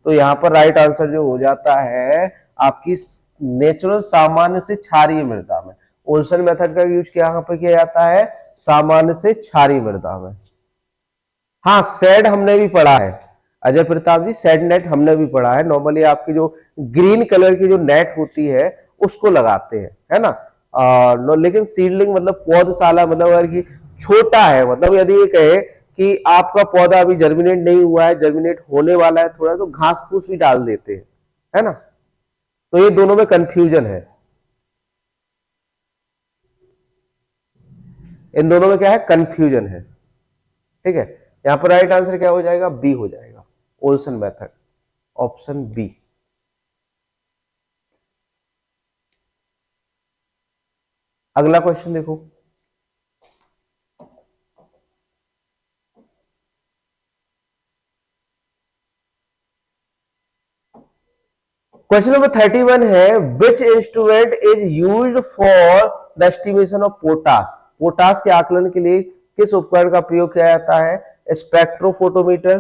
तो यहां पर राइट आंसर जो हो जाता है आपकी नेचुरल सामान्य से क्षारीय मृदा में। ओल्सन मेथड का यूज कहां पर किया जाता है? सामान्य से क्षारीय मृदा में। हाँ, सेड हमने भी पढ़ा है अजय प्रताप जी, सेड नेट हमने भी पढ़ा है। नॉर्मली आपकी जो ग्रीन कलर की जो नेट होती है उसको लगाते हैं, है ना। लेकिन सीडलिंग मतलब पौधशाला, मतलब अगर कि छोटा है, मतलब यदि ये कहे कि आपका पौधा अभी जर्मिनेट नहीं हुआ है, जर्मिनेट होने वाला है थोड़ा, तो घास फूस भी डाल देते हैं, है ना। तो ये दोनों में कंफ्यूजन है, इन दोनों में क्या है? कंफ्यूजन है, ठीक है। यहां पर राइट आंसर क्या हो जाएगा? बी हो जाएगा, ओल्सन मेथड। Option B. अगला क्वेश्चन देखो, क्वेश्चन नंबर 31 है which instrument is used for the estimation of potash. Potash के आकलन के लिए किस उपकरण का प्रयोग किया जाता है? स्पेक्ट्रोफोटोमीटर,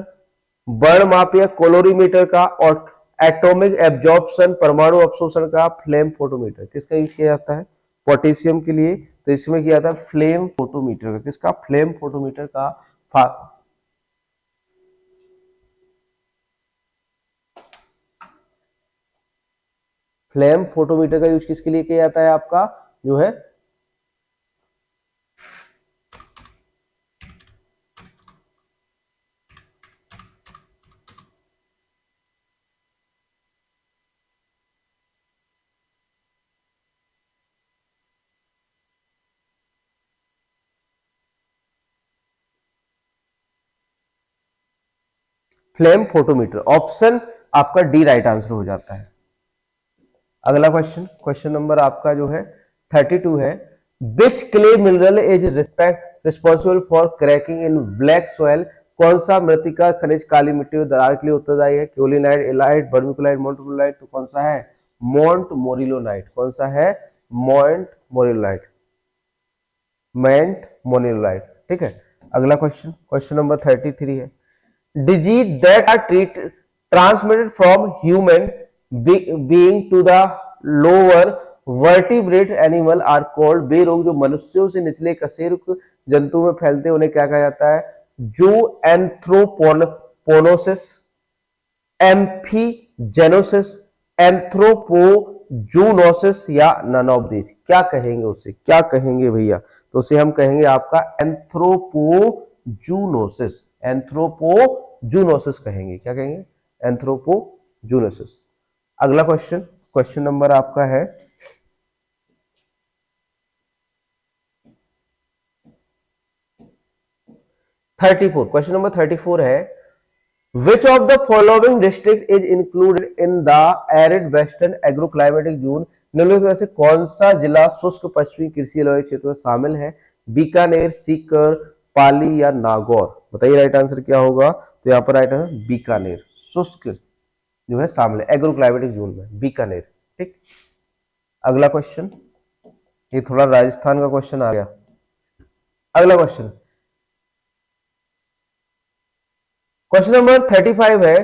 वर्णमापीय कोलोरीमीटर का, और एटॉमिक एब्जॉर्प्शन परमाणु अवशोषण का फ्लेम फोटोमीटर। किसका यूज किया जाता है पोटेशियम के लिए? तो इसमें किया जाता है फ्लेम फोटोमीटर का। किसका? फ्लेम फोटोमीटर का। फ्लेम फोटोमीटर का यूज किसके लिए किया जाता है? आपका जो है फ्लेम फोटोमीटर। ऑप्शन आपका डी राइट आंसर हो जाता है। अगला क्वेश्चन, क्वेश्चन नंबर आपका जो है 32 है, which clay mineral is responsible for cracking in black soil? कौन सा मृतिका खनिज काली मिट्टी में दरार के लिए उत्तरदायी है? क्योलिनाइट, एलाइट, वर्मिकुलाइट, मोन्टमोरिलाइट? तो कौन सा है? मोन्ट मोरिलोनाइट। कौन सा है? मोन्ट मोरिलोनाइट, मेंट मोनिलाइट। ठीक है। अगला क्वेश्चन, क्वेश्चन नंबर 33 है, disease that are transmitted from human being to the lower vertebrate animal are called, वे रोग जो मनुष्यों से निचले कशेरुक जंतु में फैलते हैं उन्हें क्या कहा जाता है? जो एंथ्रोपोनोसिस, एम्फीजेनोसिस, एंथ्रोपोजूनोसिस या नन ऑफ दिस? क्या कहेंगे उसे? क्या कहेंगे भैया? तो उसे हम कहेंगे आपका एंथ्रोपोजूनोसिस। एंथ्रोपोजूनोसिस कहेंगे। क्या कहेंगे? एंथ्रोपोजूनोसिस। अगला क्वेश्चन, क्वेश्चन नंबर आपका है 34। क्वेश्चन नंबर 34 है, Which of the following district is included in the arid western agroclimatic zone? निम्नलिखित में से कौन सा जिला शुष्क पश्चिमी कृषि जलवायु क्षेत्र में शामिल है? बीकानेर, सीकर, पाली या नागौर? बताइए राइट आंसर क्या होगा? तो यहाँ पर राइट आंसर बीकानेर, शुष्क जो है शामिल है एग्रोक्लाइमेटिक जोन में, बीकानेर। ठीक। अगला क्वेश्चन, ये थोड़ा राजस्थान का क्वेश्चन आ गया। अगला क्वेश्चन, क्वेश्चन नंबर 35 है,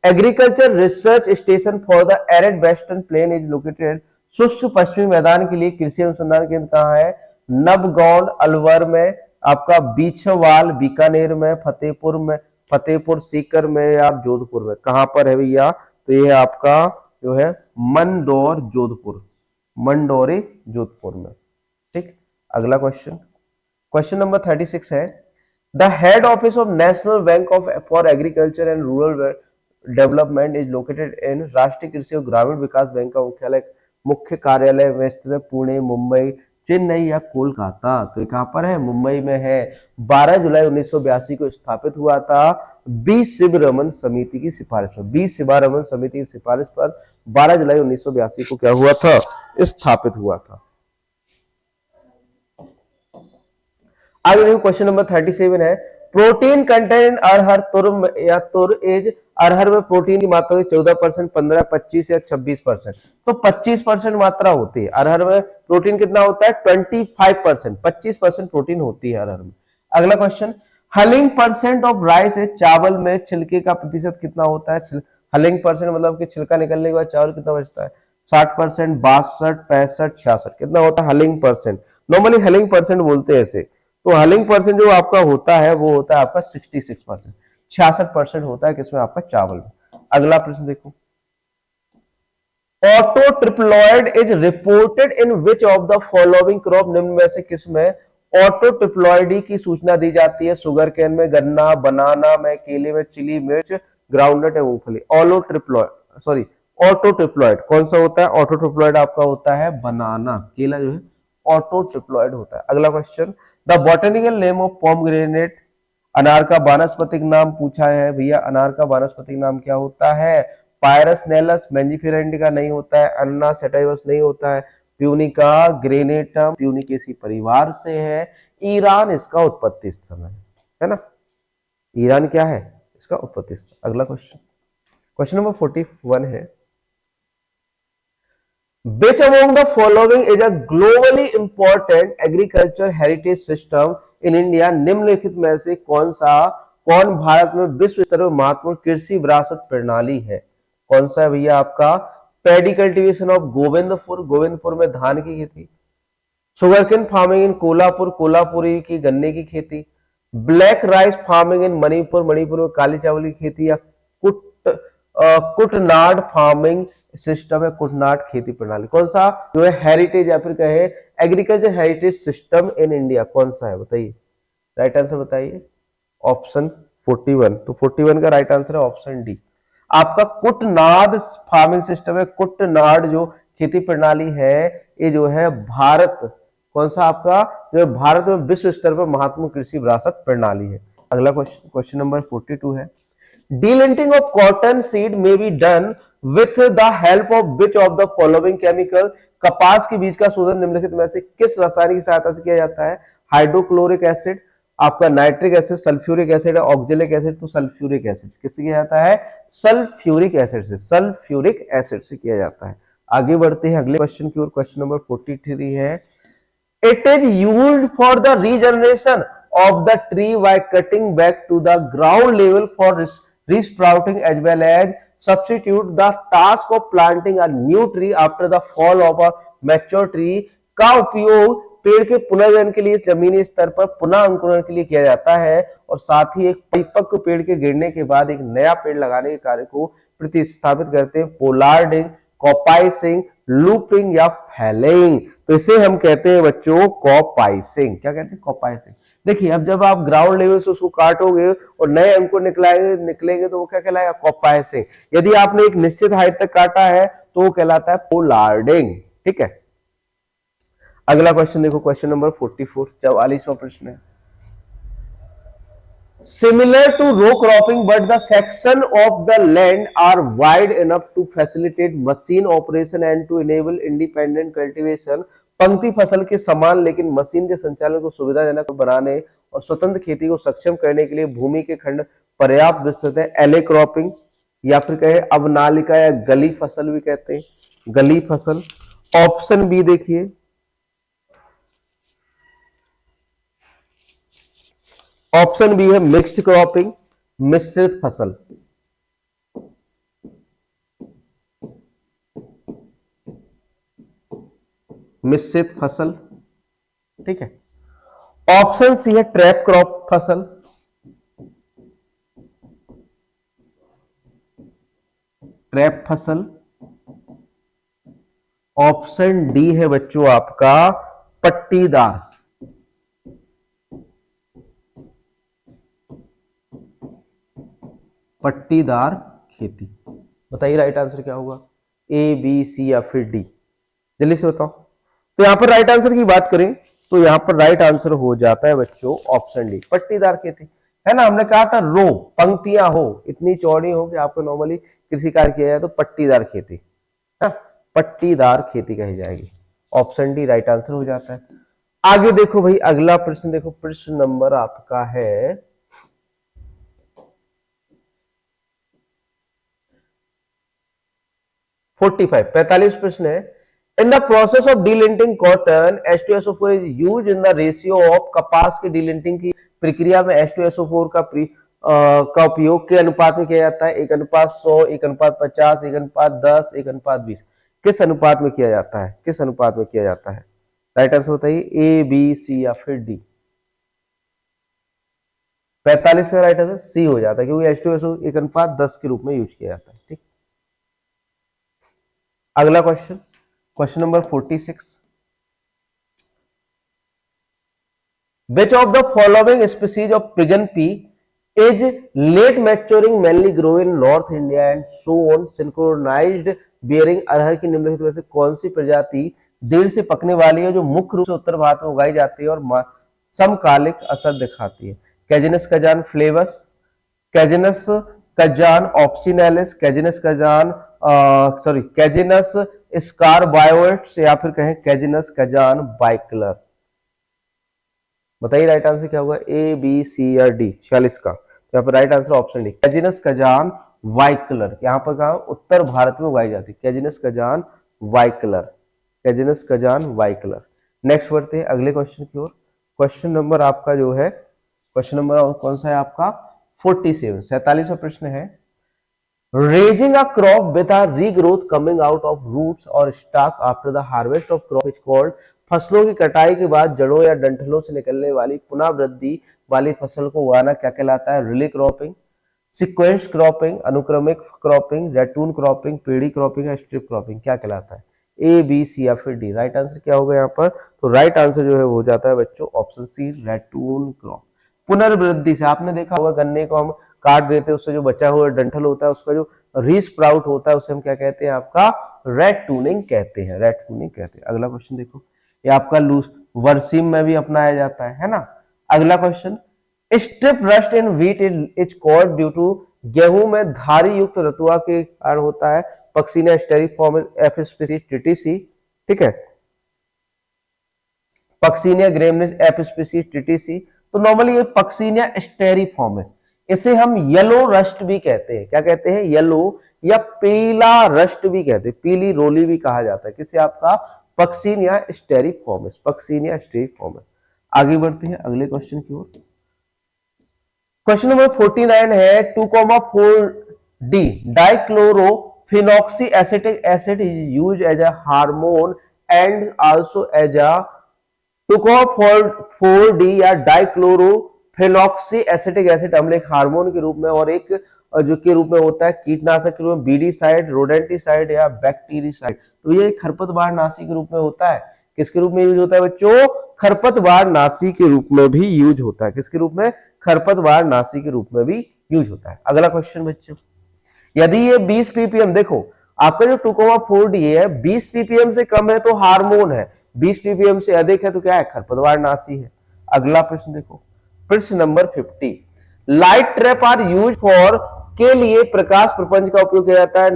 agriculture research station for the arid western plain is located? शुष्क पश्चिमी मैदान के लिए कृषि अनुसंधान केंद्र कहाँ है? नबगौन अलवर में, आपका बीछवाल बीकानेर में, फतेहपुर में, फतेहपुर सीकर में या जोधपुर में? कहां पर है भैया? तो ये आपका जो है मंदौर जोधपुर, मंडोरे जोधपुर में। ठीक। अगला क्वेश्चन, क्वेश्चन नंबर 36 है, The head office of National Bank for Agriculture and Rural Development is located in, राष्ट्रीय कृषि और ग्रामीण विकास बैंक का मुख्य कार्यालय में स्थित है पुणे, मुंबई, चेन्नई या कोलकाता? तो ये कहां पर है? मुंबई में है। 12 जुलाई 1982 को स्थापित हुआ था बी शिवरमन समिति की सिफारिश पर। बी शिवरमन समिति की सिफारिश पर 12 जुलाई 1982 को क्या हुआ था? स्थापित हुआ था। आगे देखो क्वेश्चन नंबर 37 है, प्रोटीन कंटेंट अरहर तुर या तुर एज? अरहर में प्रोटीन की मात्रा 14%, 15, 25 या 26%? तो 25% मात्रा होती है अरहर में। प्रोटीन कितना होता है? 25%, 25% प्रोटीन होती है अरहर में। अगला क्वेश्चन, हलिंग परसेंट ऑफ राइस है? चावल में छिलके का प्रतिशत कितना होता है? हलिंग परसेंट मतलब कि छिलका निकलने के बाद चावल कितना बचता है? 60%, 62, 65, 66? कितना होता है हलिंग परसेंट? नॉर्मली हलिंग परसेंट बोलते हैं ऐसे। तो हलिंग परसेंट जो आपका होता है वो होता है आपका 66%, 66% होता है किसमें? आपका चावल में। अगला प्रश्न देखो, auto triploid is reported in which of the following crop? निम्न में से किसमें ऑटो ट्रिप्लॉइडी की सूचना दी जाती है? शुगर केन में, गन्ना, बनाना में, केले में, चिली, मिर्च, ग्राउंडनट या मूंगफली? ऑटो ट्रिप्लॉइड कौन सा होता है? ऑटो ट्रिप्लॉइड आपका होता है बनाना, केला जो है ऑटो ट्रिप्लॉइड होता है। अगला question, the botanical name of pomegranate? अनार का वानस्पतिक नाम पूछा है भैया। अनार का वानस्पतिक नाम क्या होता है? पायरस नेलस, मैंजीफेरा इंडिका नहीं होता है, अन्ना सेटाइवस नहीं होता है, प्यूनिका ग्रेनेटम प्यूनिकेसी परिवार से है, ईरान इसका उत्पत्ति स्थल है ना? ईरान क्या है? इसका उत्पत्ति स्थल। अगला क्वेश्चन, क्वेश्चन नंबर 41 है, Which among the following is a globally important agriculture heritage system in India? निम्नलिखित में से कौन भारत में विश्व स्तर पर महत्वपूर्ण कृषि विरासत प्रणाली है? कौन सा है भैया? आपका paddy cultivation of Govindpur, Govindpur में धान की खेती, sugarcane farming in Kolhapur, Kolhapuri की गन्ने की खेती, black rice farming in Manipur, Manipur में काली चावल की खेती, या कुटनाड फार्मिंग सिस्टम है, कुटनाड खेती प्रणाली। कौन सा जो है हेरिटेज या फिर कहे agriculture heritage system in India, कौन सा है बताइए, राइट आंसर बताइए। ऑप्शन 41, तो 41 का राइट आंसर है ऑप्शन डी। आपका कुटनाद फार्मिंग सिस्टम है, कुटनाड जो खेती प्रणाली है ये जो है भारत, कौन सा आपका जो है भारत में विश्व स्तर पर महत्वपूर्ण कृषि विरासत प्रणाली है। अगला क्वेश्चन नंबर 42 है, डीलिंटिंग ऑफ कॉटन सीड में be done with the help of which of the following chemical, कपास के बीज का शोधन निम्नलिखित में से किस रसायन की सहायता से किया जाता है। हाइड्रोक्लोरिक एसिड, आपका nitric acid, sulphuric acid, oxalic acid, तो सल्फ्यूरिक एसिड किससे किया जाता है, सल्फ्यूरिक एसिड से, सल्फ्यूरिक एसिड से किया जाता है। आगे बढ़ते हैं अगले क्वेश्चन की ओर। क्वेश्चन नंबर 43 है, it is used for the regeneration of the tree by cutting back to the ground level for resprouting as well as substitute the task of planting a new tree after the fall of a mature tree का उपयोग पेड़ के पुनर्जनन के लिए जमीनी स्तर पर पुनः अंकुरण के लिए किया जाता है और साथ ही एक परिपक्व पेड़ के गिरने के बाद एक नया पेड़ लगाने के कार्य को प्रतिस्थापित करते हैं। पोलार्डिंग, कॉपाइसिंग, लूपिंग या फैलिंग, तो इसे हम कहते हैं बच्चों कॉपाइसिंग। क्या कहते हैं, कॉपाइसिंग। देखिए अब जब आप ग्राउंड लेवल से उसको काटोगे और नए अंकुर निकलेंगे तो वो क्या कहलाएगा, कॉपाइसिंग। यदि आपने एक निश्चित हाइट तक काटा है तो वो कहलाता है पोलार्डिंग। ठीक है, अगला क्वेश्चन देखो, क्वेश्चन नंबर 44, 44वां प्रश्न है, similar to row cropping but the section of the land are wide enough to facilitate machine operation and to enable independent cultivation, पंक्ति फसल के समान लेकिन मशीन के संचालन को सुविधाजनक बनाने और स्वतंत्र खेती को सक्षम करने के लिए भूमि के खंड पर्याप्त विस्तृत है। एले क्रॉपिंग या फिर कहे अवनालिका या गली फसल भी कहते हैं, गली फसल। ऑप्शन बी देखिए, ऑप्शन बी है मिक्स्ड क्रॉपिंग, मिश्रित फसल। मिश्रित फसल, ठीक है। ऑप्शन सी है ट्रैप क्रॉप फसल। ट्रैप फसल। ऑप्शन डी है बच्चों आपका पट्टीदार, पट्टीदार खेती। बताइए राइट आंसर क्या होगा, ए बी सी या फिर डी, जल्दी से बताओ। तो यहां पर राइट आंसर की बात करें तो यहां पर राइट आंसर हो जाता है बच्चों ऑप्शन डी, पट्टीदार खेती। है ना, हमने कहा था रो, पंक्तियां हो, इतनी चौड़ी हो कि आपको नॉर्मली कृषि कार्य किया जाए तो पट्टीदार खेती, है पट्टीदार खेती कही जाएगी। ऑप्शन डी राइट आंसर हो जाता है। आगे देखो भाई अगला प्रश्न देखो, प्रश्न नंबर आपका है 45, 45 प्रश्न है, in the process of delinting cotton H2SO4 is used in the ratio of, कपास की डीलिंटिंग की प्रक्रिया में H2SO4 का उपयोग के अनुपात में किया जाता है, 1:100, 1:50, 1:10, 1:20, किस अनुपात में किया जाता है, किस अनुपात में किया जाता है, राइट आंसर बताइए, ए बी सी या फिर डी। 45 का राइट आंसर सी हो जाता है क्योंकि H2SO 1:10 के रूप में यूज किया जाता है। ठीक, अगला question, question number 46, which of the following species of pigeon pea is late maturing mainly grow in North India and so on synchronized bearing, अरहर की निम्नलिखित में से कौन सी प्रजाति देर से पकने वाली है जो मुख्य रूप से उत्तर भारत में उगाई जाती है और समकालिक असर दिखाती है। कैजिनस कजान फ्लेवस, कैजिनस कजान ऑप्शिनैलिस, कैजिनस कजान कैजिनस स्कारबायोइट्स या फिर कहें कैजिनस कजान बाइकलर। बताइए राइट आंसर क्या होगा, ए बी सी या डी 46 का। तो यहाँ पर right answer option D, Cajanus cajan bicolor. यहाँ पर कहा उत्तर भारत में उगाई जाती है, Cajanus cajan bicolor, Cajanus cajan bicolor. Next बढ़ते हैं अगले क्वेश्चन की ओर। क्वेश्चन नंबर आपका जो है, क्वेश्चन नंबर कौन सा है आपका 47, 47वां प्रश्न है, raising a crop with a regrowth coming out of roots or stock after the harvest of crop is called, फसलों की कटाई के बाद जड़ों या डंठलों से निकलने वाली पुनः वृद्धि वाली फसल को उगाना क्या कहलाता है, रिली क्रॉपिंग, सीक्वेंस क्रॉपिंग, अनुक्रमिक क्रॉपिंग, रैटून क्रॉपिंग, पेड़ी क्रॉपिंग या स्ट्रिप क्रॉपिंग, क्या कहलाता है? ए, बी, सी या फिर डी? राइट आंसर क्या होगा यहाँ पर? तो राइट आंसर जो है वो हो जाता है बच्चों ऑप्शन सी, रैटून क्रॉप। पुनर्वृद्धि से आपने देखा होगा गन्ने को हम काट देते हैं, उससे जो बचा हुआ डंठल होता है उसका जो रीस्प्राउट होता है उसे हम क्या कहते हैं? आपका रैटूनिंग कहते हैं, रैटूनिंग कहते हैं। अगला क्वेश्चन देखो, ये आपका लूस वर्सीम में भी अपनाया जाता है ना। अगला question, strip rust in wheat is called due to, गेहूं में धारी युक्त रतुआ के कारण होता है। Puccinia striiformis F species tritici, ठीक है, Puccinia graminis F species tritici. तो नॉर्मली ये पक्सीनिया स्टेरिफॉर्मिस, इसे हम येलो रस्ट भी कहते हैं। क्या कहते हैं? येलो या पीला रस्ट भी कहते हैं, पीली रोली भी कहा जाता है। किसे? आपका पक्सीनिया स्टेरिफॉर्मिस, पक्सीनिया स्टेरिफॉर्मिस। आगे बढ़ते हैं अगले क्वेश्चन की ओर। क्वेश्चन नंबर 49 है 2,4D dichlorophenoxy acetic acid is use as a hormone and also as a 2,4D या डाइक्लोरोफिनॉक्सी एसिटिक एसिड अम्ल एक हार्मोन के रूप में और एक जो के रूप में होता है कीटनाशक के रूप में बीडीसाइड, रोडेंटिसाइड या बैक्टीरिसाइड। तो ये खरपतवार नाशी के रूप में होता है। किसके रूप में यूज होता है बच्चों? खरपतवार नाशी के रूप में भी यूज होता है। किसके रूप में? खरपतवार नाशी के रूप में भी यूज होता है। अगला क्वेश्चन बच्चों, यदि ये 20 ppm, देखो आपका जो 2,4D है 20 ppm से कम है तो हार्मोन है, 20 ppm से अधिक है तो क्या है? खरपतवार नाशी है। अगला प्रश्न देखो, प्रश्न number 50, light trap are use for के लिए प्रकाश प्रपंच का उपयोग किया जाता है।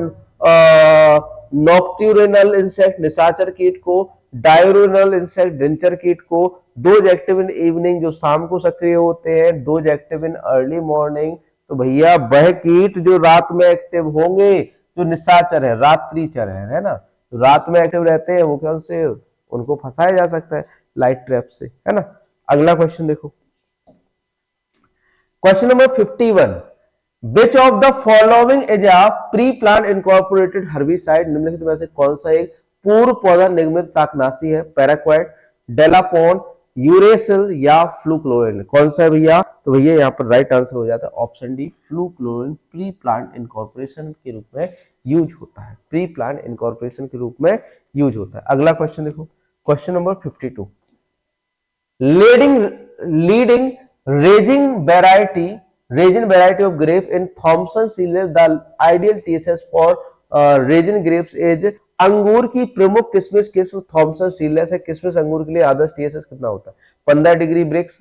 नॉक्ट्यूरिनल इंसेक्ट निशाचर कीट को, डायोरिनल इंसेक्ट डिंचर कीट को, डोज एक्टिव इन इवनिंग जो शाम को सक्रिय होते हैं, dose active in early morning. तो भैया वह कीट जो रात में एक्टिव होंगे, जो निशाचर है, रात्रिचर है ना, तो रात में एक्टिव रहते हैं वो, क्या उनसे उनको फंसाया जा सकता है लाइट ट्रैप से, है ना। अगला क्वेश्चन देखो, question number 51, which of the following is a pre plant incorporated herbicide, निम्नलिखित में से कौन सा एक पूर्व पौधा निर्मित शाकनाशी है? पैराक्वाइट, डेलापोन, यूरेसिल या फ्लूक्लोरिन, कौन सा है भैया? तो भैया यहाँ पर राइट आंसर हो जाता है option D, fluchloralin pre plant incorporation के रूप में यूज होता है, प्री प्लांट इनकॉर्पोरेशन के रूप में यूज होता है। अगला क्वेश्चन देखो, question number 52, leading resin variety of grape in Thompson Seedless, the ideal TSS for resin grapes is, अंगूर की प्रमुख किस्मिस किस्म थॉमसन सीडलेस है। किस्मिस अंगूर के लिए आदर्श टीएसएस कितना होता है? 15 डिग्री ब्रिक्स,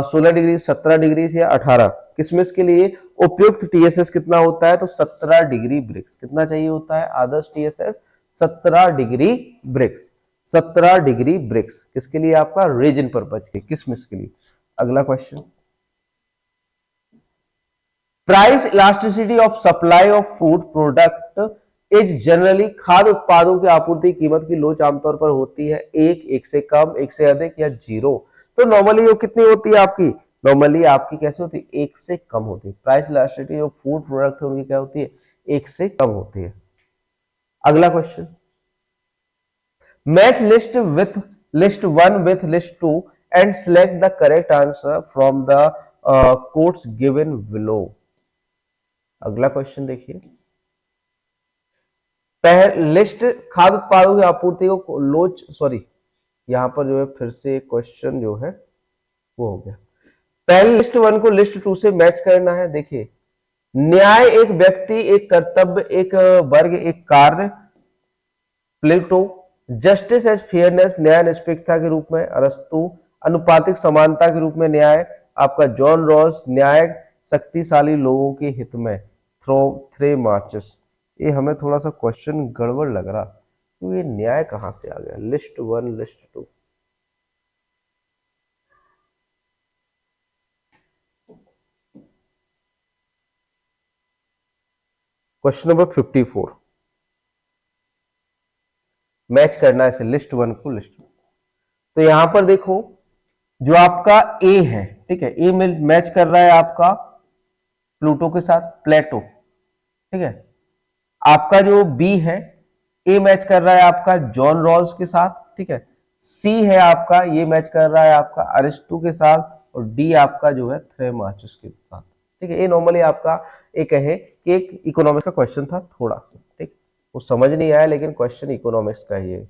16 डिग्री, 17 डिग्री या 18। किस्मिस के लिए उपयुक्त टीएसएस कितना होता है? तो 17 डिग्री ब्रिक्स। कितना चाहिए होता है आदर्श TSS? 17 degree Brix, 17 degree Brix. किसके लिए? आपका रेजिन पर्पज के, किस्मिस के लिए। अगला question, price elasticity of supply of food product is generally, खाद्य उत्पादों की आपूर्ति कीमत की लोच आमतौर पर होती है एक से कम, एक से अधिक या जीरो। तो नॉर्मली वो कितनी होती है आपकी? नॉर्मली आपकी कैसे होती है? एक से कम होती है। Price elasticity of food product उनकी क्या होती है? एक से कम होती है। अगला question, match list 1 with list 2 and select the correct answer from the quotes given below. अगला क्वेश्चन देखिए, लिस्ट खाद्य उत्पादों की आपूर्ति को लोच, सॉरी यहां पर जो है फिर से क्वेश्चन जो है वो हो गया। पहले लिस्ट 1 को लिस्ट 2 से मैच करना है। देखिए, न्याय एक व्यक्ति, एक कर्तव्य, एक वर्ग, एक कार्य, प्लेटो। जस्टिस एज फेयरनेस, न्याय निष्पक्षता के रूप में, अरस्तु। अनुपातिक समानता के रूप में न्याय, आपका जॉन रॉस। न्याय शक्तिशाली लोगों के हित में, थ्रेमाचस। ये हमें थोड़ा सा क्वेश्चन गड़बड़ लग रहा, तो ये न्याय कहां से आ गया? List 1 list 2, question number 54, match करना है इसे लिस्ट 1 को लिस्ट 2। तो यहां पर देखो, जो आपका ए है, ठीक है, ए में मैच कर रहा है आपका प्लूटो के साथ, प्लेटो, ठीक है। आपका जो बी है, ए मैच कर रहा है आपका जॉन रॉल्स के साथ, ठीक है। सी है आपका, ये मैच कर रहा है आपका अरिस्टो के साथ, और डी आपका जो है थ्रेमाचस के साथ, ठीक है, ये नॉर्मली आपका एक है कि एक इकोनॉमिक्स का क्वेश्चन था थोड़ा सा, ठीक, वो समझ नहीं आया लेकिन क्वेश्चन इकोनॉमिक्स का ही है।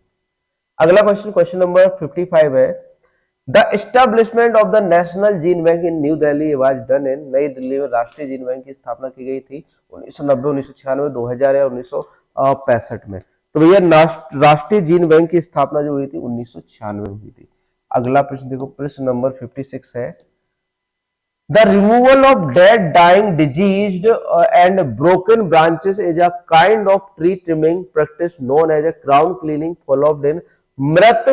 अगला क्वेश्चन, क्वेश्चन नंबर 55 है, the establishment of the national gene bank in new Delhi was done in, नई दिल्ली में राष्ट्रीय जीन बैंक की स्थापना की गई थी 1990, 1996, 2000 या 1965 में। तो भैया राष्ट्रीय जीन बैंक की स्थापना जो हुई थी 1996 में हुई थी। अगला प्रश्न देखो, प्रश्न नंबर 56 है, the removal of dead, dying, diseased and broken branches is a kind of tree trimming practice known as a crown cleaning followed in, मृत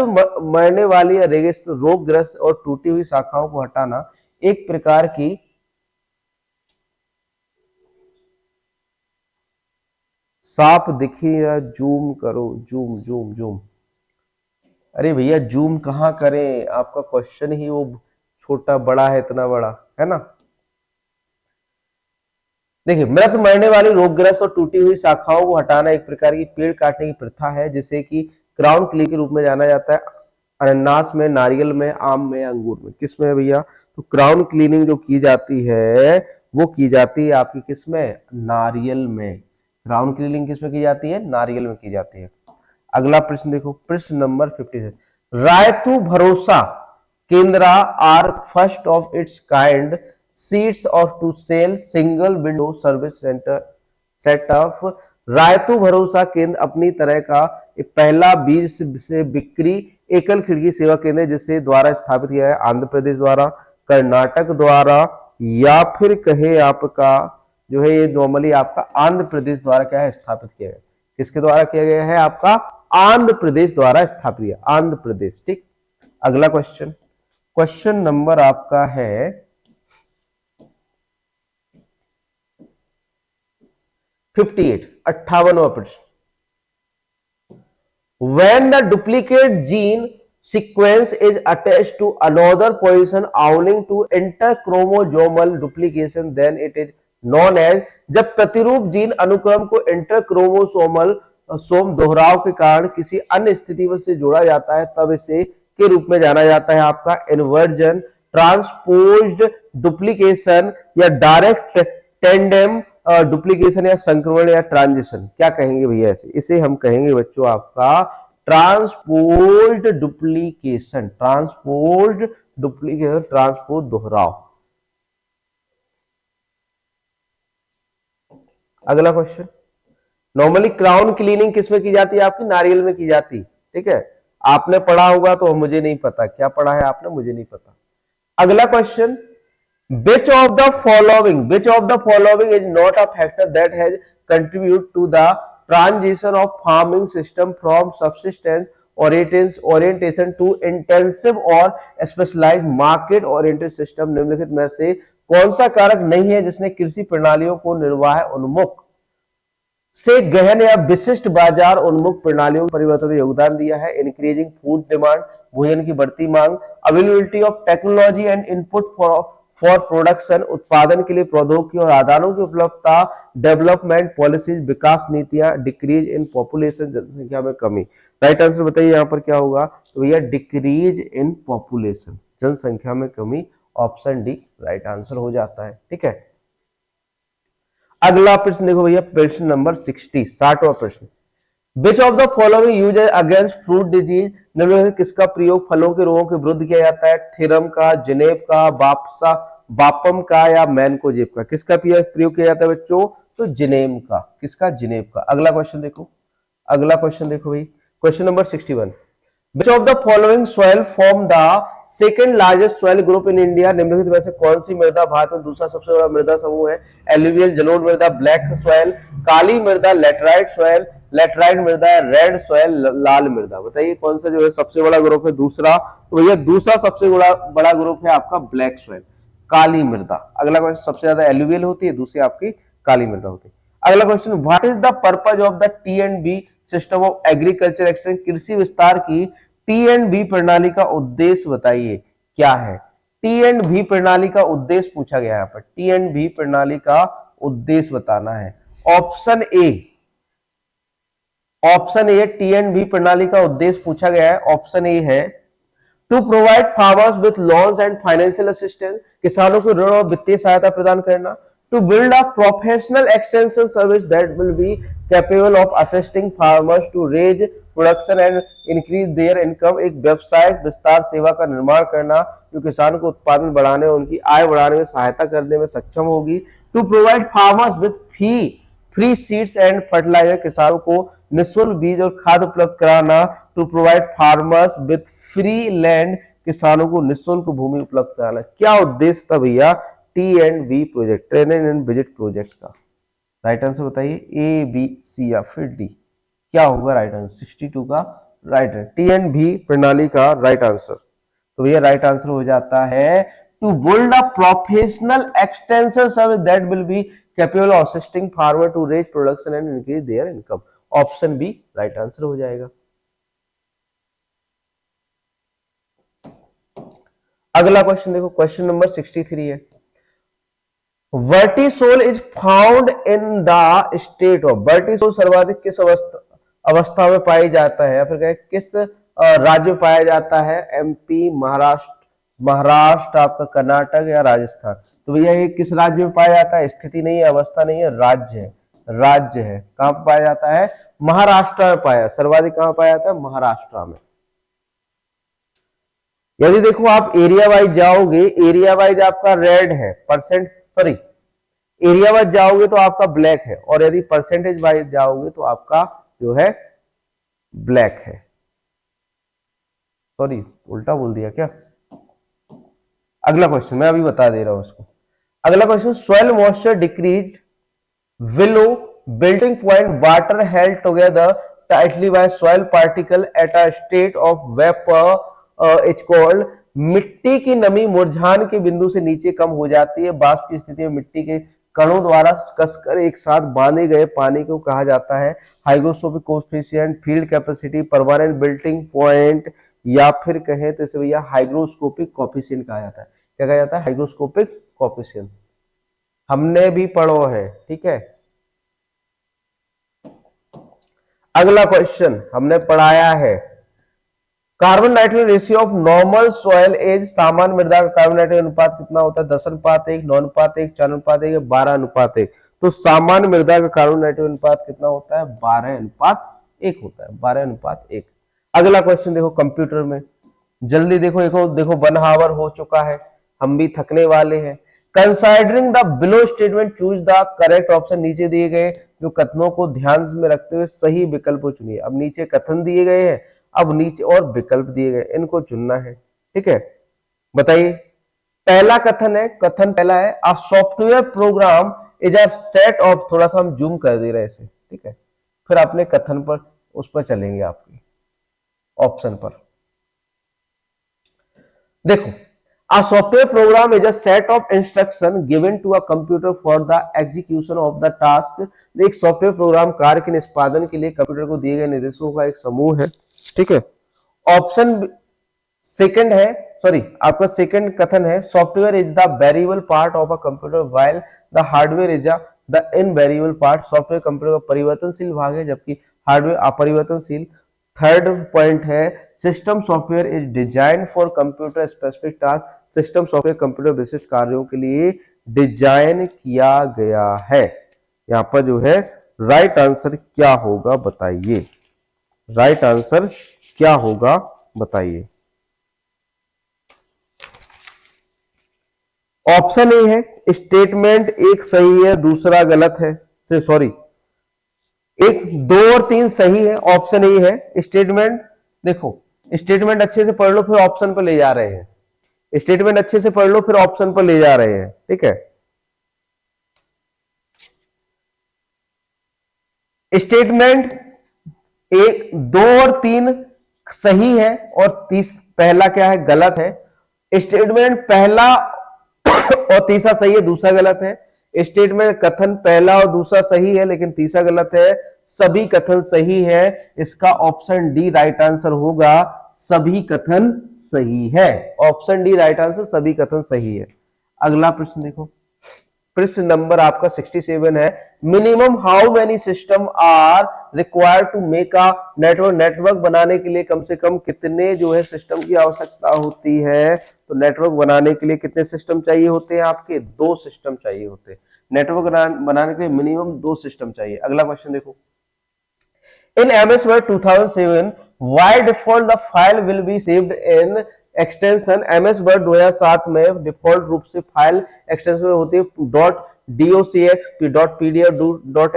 मरने वाली रोगग्रस्त और टूटी हुई शाखाओं को हटाना एक प्रकार की सांप दिखी या जूम करो, जूम जूम जूम, अरे भैया जूम कहां करें, आपका क्वेश्चन ही वो छोटा बड़ा है, इतना बड़ा है ना। देखिए, मृत मरने वाली रोगग्रस्त और टूटी हुई शाखाओं को हटाना एक प्रकार की पेड़ काटने की प्रथा है जिसे कि क्राउन क्लीनिंग के रूप में जाना जाता है। अनानास में, नारियल में, आम में, अंगूर में, किस में है भैया? तो क्राउन क्लीनिंग जो की जाती है वो की जाती है आपकी किस में? नारियल में। क्राउन क्लीनिंग किस में की जाती है? नारियल में की जाती है। अगला प्रश्न देखो, प्रश्न नंबर 56, Rythu Bharosa Kendra are first of its kind seats of to sell single window service centre setup. Rythu Bharosa Kendra अपनी तरह का पहला 20 से बिक्री एकल खिड़की सेवा केंद्र जिसे द्वारा स्थापित किया है आंध्र प्रदेश द्वारा, कर्नाटक द्वारा, या फिर कहे आपका जो है ये नॉर्मली आपका आंध्र प्रदेश द्वारा क्या है स्थापित किया गया। किसके द्वारा किया गया है? आपका आंध्र प्रदेश द्वारा स्थापित किया, आंध्र प्रदेश। ठीक, अगला क्वेश्चन, क्वेश्चन नंबर आपका है 58, 58वां प्रश्न, when the duplicate gene sequence is attached to another position owing to interchromosomal duplication then it is known as, जब प्रतिरूप जीन अनुक्रम को इंटरक्रोमोसोमल सोम दोहराव के कारण किसी अन्य स्थिति से जोड़ा जाता है तब इसे के रूप में जाना जाता है आपका इन्वर्जन, ट्रांसपोज्ड डुप्लीकेशन या डायरेक्ट टेंडेम डुप्लीकेशन या संक्रमण या ट्रांजिशन। क्या कहेंगे भैया ऐसे? इसे हम कहेंगे बच्चों आपका transposed duplication, transposed duplication, transpose दोहराव। अगला क्वेश्चन, नॉर्मली क्राउन क्लीनिंग किसमें की जाती है? आपकी नारियल में की जाती। ठीक है, आपने पढ़ा होगा तो मुझे नहीं पता, क्या पढ़ा है आपने, मुझे नहीं पता। अगला question, which of the following is not a factor that has contributed to the transition of farming system from subsistence orientation to intensive और specialized market oriented system। निम्नलिखित में से कौन सा कारक नहीं है जिसने कृषि प्रणालियों को निर्वाह उन्मुख से गहन या विशिष्ट बाजार उन्मुख प्रणालियों के परिवर्तन में योगदान दिया है? इंक्रीजिंग फूड डिमांड, भोजन की बढ़ती मांग, availability of technology and input for production, उत्पादन के लिए प्रौद्योगिकी और आदानों की उपलब्धता, डेवलपमेंट पॉलिसीज, विकास नीतियां, डिक्रीज इन पॉपुलेशन, जनसंख्या में कमी। राइट आंसर बताइए यहाँ पर क्या होगा? तो भैया डिक्रीज इन पॉपुलेशन, जनसंख्या में कमी, ऑप्शन डी राइट आंसर हो जाता है। ठीक है, अगला प्रश्न देखो भैया, प्रश्न नंबर 60, 60वां प्रश्न, which of the following uses against fruit disease, निम्नलिखित में किसका प्रयोग फलों के रोगों के विरुद्ध किया जाता है? थीरम का, जिनेब का, बापम का या मैनकोजेब का? किसका प्रयोग किया जाता है बच्चों? तो जिनेम का। किसका? जिनेब का। अगला क्वेश्चन देखो, अगला क्वेश्चन देखो भाई, question number 61, which of the following soil form the second largest soil group in India, निम्नलिखित में से कौन सी मृदा भारत में दूसरा सबसे बड़ा मृदा समूह है? एलुवियल जलोढ़ मृदा, ब्लैक सॉइल, काली मृदा, लेटराइट सॉइल, लेटराइट मृदा, रेड सॉइल, लाल मृदा। बताइए कौन सा जो है सबसे बड़ा ग्रुप है? दूसरा। तो भैया दूसरा सबसे बड़ा ग्रुप है आपका ब्लैक सॉइल, काली मृदा। अगला क्वेश्चन, सबसे ज्यादा एलुवियल होती है, दूसरी आपकी काली मृदा होती है। अगला question, what is the purpose of the T&B system of agriculture extension, कृषि विस्तार की T&B प्रणाली का उद्देश्य बताइए क्या है? T&B प्रणाली का उद्देश्य पूछा गया है यहाँ पर, T&B प्रणाली का उद्देश्य बताना है। ऑप्शन ए T&B प्रणाली का उद्देश्य पूछा गया है, ऑप्शन ए है to provide farmers with loans and financial assistance, किसानों को ऋण और वित्तीय सहायता प्रदान करना। to build a professional extension service that will be capable of assisting farmers to raise production and increase their income। एक व्यवसायिक विस्तार सेवा का निर्माण करना जो किसान को उत्पादन बढ़ाने और उनकी आय बढ़ाने में सहायता करने में सक्षम होगी। To provide farmers with free seeds and fertiliser, किसानों को निःशुल्क बीज और खाद उपलब्ध कराना। To provide farmers with free land, किसानों को निःशुल्क भूमि उपलब्ध कराना। क्या उद्देश्य था भैया? T&V project, training and visit project का। राइट आंसर बताइए, ए बी सी या फिर डी, क्या होगा राइट आंसर? 62 का राइट है, T&V प्रणाली का राइट आंसर। तो भैया राइट आंसर हो जाता है to build a professional extension service that will be capable of assisting farmer to raise production and increase their income. Option B right answer हो जाएगा। अगला क्वेश्चन देखो, क्वेश्चन नंबर 63 है। Vertisol is found in the state of, vertisol सर्वाधिक किस अवस्था में पाई जाता है, या फिर कहें किस राज्य में पाया जाता है? एमपी, महाराष्ट्र आपका, कर्नाटक या राजस्थान। तो भैया ये किस राज्य में पाया जाता है? स्थिति नहीं है, अवस्था नहीं है, राज्य है, राज्य है। कहां पर पाया जाता है? महाराष्ट्र में पाया, सर्वाधिक कहां पाया जाता है? महाराष्ट्र में। यदि देखो आप एरिया वाइज जाओगे, एरिया वाइज आपका रेड है, परसेंट सॉरी एरिया वाइज जाओगे तो आपका ब्लैक है, और यदि परसेंटेज वाइज जाओगे तो आपका जो है ब्लैक है। सॉरी उल्टा बोल दिया क्या? अगला क्वेश्चन मैं अभी बता दे रहा हूं उसको। अगला question, soil moisture decrease below building point, water held together tightly by soil particle at a state of vapour is called. मिट्टी की नमी मुरझाने के बिंदु से नीचे कम हो जाती है, वाष्प की स्थिति में मिट्टी के कणों द्वारा कसकर एक साथ बांधे गए पानी को कहा जाता है hygroscopic coefficient, field capacity, permanent building point, या फिर कहें तो इसे भैया हाइग्रोस्कोपिक कोएफिशिएंट कहा जाता है। क्या कहा जाता है? Hygroscopic coefficient. हमने भी पढ़ो है, ठीक है। अगला क्वेश्चन हमने पढ़ाया है, carbon nitrogen ratio of normal soil is, सामान्य मृदा का कार्बन नाइट्रोजन अनुपात कितना होता है? 10:1, 9:1, 4:1 या 12:1। तो सामान्य मृदा का कार्बन नाइट्रोजन अनुपात कितना होता है? 12:1 होता है, 12:1। अगला क्वेश्चन देखो कंप्यूटर में, जल्दी देखो देखो 1 आवर हो चुका है, हम भी थकने वाले हैं। Considering the below statement choose the correct option, नीचे दिए गए जो कथनों को ध्यान में रखते हुए सही विकल्प को चुनिए। अब नीचे कथन दिए गए हैं, अब नीचे और विकल्प दिए गए, इनको चुनना है, ठीक है। बताइए, पहला कथन है, कथन पहला है, a software program is a set of, थोड़ा सा हम जूम कर दे रहे हैं इसे, ठीक है, फिर अपने कथन पर उस पर चलेंगे, आपके ऑप्शन पर देखो। A software program is a set of instruction given to a computer for the execution of the task। एक सॉफ्टवेयर प्रोग्राम कार्य के निष्पादन के लिए कंप्यूटर को दिए गए निर्देशों का एक समूह है, ठीक है। ऑप्शन सेकंड है, सॉरी आपका सेकंड कथन है, software is the variable part of a computer while the hardware is the invariable part. Software computer का परिवर्तनशील भाग है जबकि हार्डवेयर अपरिवर्तनशील। थर्ड पॉइंट है, system software is design for computer specific task. System software computer विशिष्ट कार्यों के लिए डिजाइन किया गया है। यहां पर जो है राइट आंसर क्या होगा बताइए, राइट आंसर क्या होगा बताइए। ऑप्शन ए है, स्टेटमेंट एक सही है दूसरा गलत है, सॉरी 1, 2 और 3 सही है, ऑप्शन ए है। स्टेटमेंट देखो, स्टेटमेंट अच्छे से पढ़ लो फिर ऑप्शन पर ले जा रहे हैं, स्टेटमेंट अच्छे से पढ़ लो फिर ऑप्शन पर ले जा रहे हैं, ठीक है। स्टेटमेंट 1, 2 और 3 सही है और पहला क्या है? गलत है। स्टेटमेंट पहला और तीसरा सही है, दूसरा गलत है। स्टेटमेंट कथन पहला और दूसरा सही है लेकिन तीसरा गलत है। सभी कथन सही है, इसका ऑप्शन डी राइट आंसर होगा, सभी कथन सही है। ऑप्शन डी राइट आंसर, सभी कथन सही है। अगला प्रश्न देखो, प्रश्न नंबर आपका 67 है, minimum how many system are required to make a network. Network बनाने के लिए कम से कम कितने जो है सिस्टम की आवश्यकता होती है? तो नेटवर्क बनाने के लिए कितने सिस्टम चाहिए होते हैं? आपके 2 सिस्टम चाहिए होते हैं। नेटवर्क बनाने के लिए मिनिमम 2 सिस्टम चाहिए। अगला क्वेश्चन देखो, इन MS Word 2007 why default the file will be saved in extension MS Word 2007 में डिफॉल्ट रूप से फाइल एक्सटेंशन में होती है .docx, .pdf,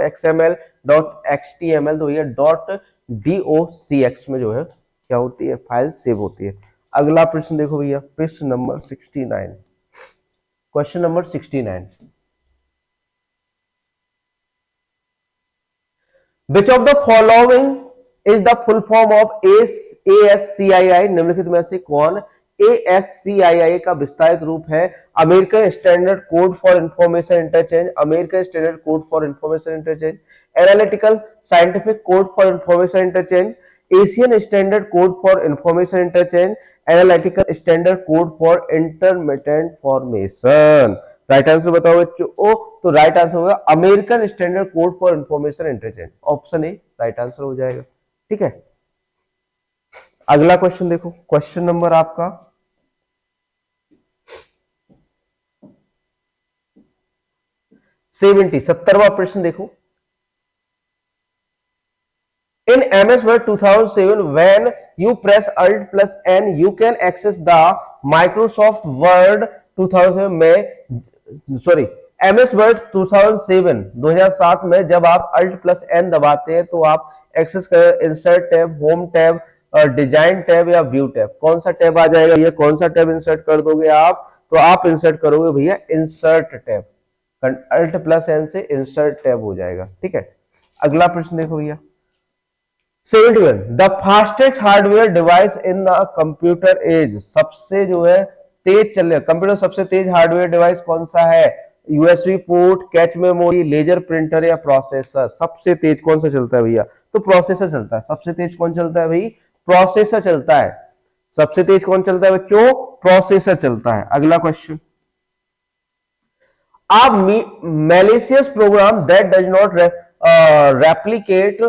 .xml, .html, तो ये .docx में जो है क्या होती है, फाइल सेव होती है। अगला प्रश्न देखो भैया, प्रश्न number 69, question number 69, Which of the following is the full form of ASCII? निम्नलिखित में से कौन ASCII का विस्तारित रूप है? American standard code for information interchange, American standard code for information interchange, analytical scientific code for information interchange, Asian standard code for information interchange, analytical standard code for intermittent formation. Right answer बताओ बच्चों। तो right answer होगा American standard code for information interchange, option A right answer हो जाएगा। ठीक है, अगला question देखो, क्वेश्चन नंबर आपका 70वां प्रश्न देखो, in MS Word 2007 when you press Alt plus N you can access the Microsoft Word 2007 में MS Word 2007 में जब आप Alt plus N दबाते हैं तो आप एक्सेस कर insert tab, home tab, design tab या व्यू टैब, कौन सा टैब आ जाएगा, ये कौन सा टैब इंसर्ट कर दोगे आप, तो आप इंसर्ट करोगे भैया insert tab, Alt plus N से इंसर्ट टैब हो जाएगा। ठीक है, अगला प्रश्न देखो भैया 71, the fastest hardware device in the computer is, सबसे जो है तेज चले कंप्यूटर सबसे तेज हार्डवेयर डिवाइस कौन सा है? USB port, cache memory, laser printer या प्रोसेसर? सबसे तेज कौन सा चलता है भैया? तो प्रोसेसर चलता है। सबसे तेज कौन चलता है भाई? प्रोसेसर चलता है। सबसे तेज कौन चलता है बच्चों? प्रोसेसर चलता है। अगला question, a malicious program that does not replicate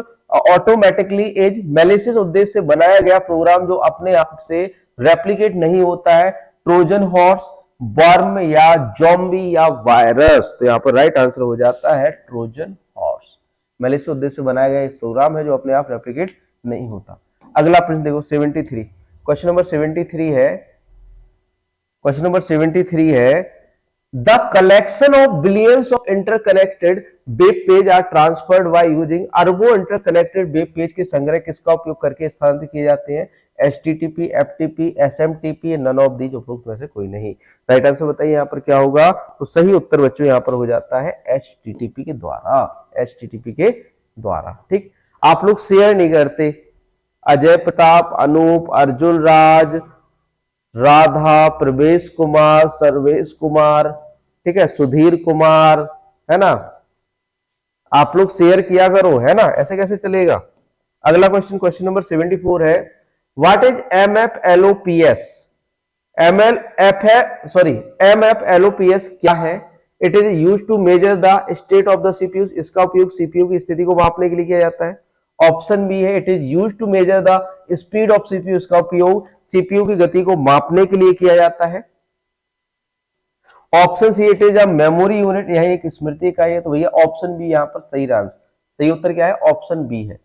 automatically is malicious उद्देश्य से बनाया गया प्रोग्राम जो अपने आप से रेप्लिकेट नहीं होता है, ट्रोजन हॉर्स, वर्म या जॉम्बी या वायरस? तो यहां पर राइट आंसर हो जाता है ट्रोजन हॉर्स। मैलिशियस उद्देश्य से बनाया गया एक प्रोग्राम है जो अपने आप रेप्लिकेट नहीं होता। अगला प्रश्न देखो 73, क्वेश्चन नंबर 73 है, क्वेश्चन नंबर 73 है The collection of billions of interconnected web page are transferred by using अरबों interconnected web page के संग्रह किसका उपयोग करके स्थानांतरित किए जाते हैं? HTTP, FTP, SMTP, none of these, उपरोक्त में से कोई नहीं। राइट आंसर बताइए यहाँ पर क्या होगा? तो सही उत्तर बच्चों यहाँ पर हो जाता है HTTP के द्वारा, HTTP के द्वारा। ठीक, आप लोग शेयर नहीं करते, अजय प्रताप, अनूप, अर्जुन राज, राधा, प्रवेश कुमार, सर्वेश कुमार, ठीक है, सुधीर कुमार, है ना, आप लोग शेयर किया करो, है ना, ऐसे कैसे चलेगा? अगला क्वेश्चन, क्वेश्चन नंबर 74 है, व्हाट इज MFLOPS? MFLOPS क्या है? It is used to measure the state of the CPU, इसका उपयोग CPU की स्थिति को मापने के लिए किया जाता है। ऑप्शन बी है, it is used to measure the speed of CPU, इसका उपयोग CPU की गति को मापने के लिए किया जाता है। Option C, it is a memory unit, यह एक स्मृति इकाई है। तो भैया ऑप्शन बी यहाँ पर सही उत्तर क्या है? ऑप्शन बी है।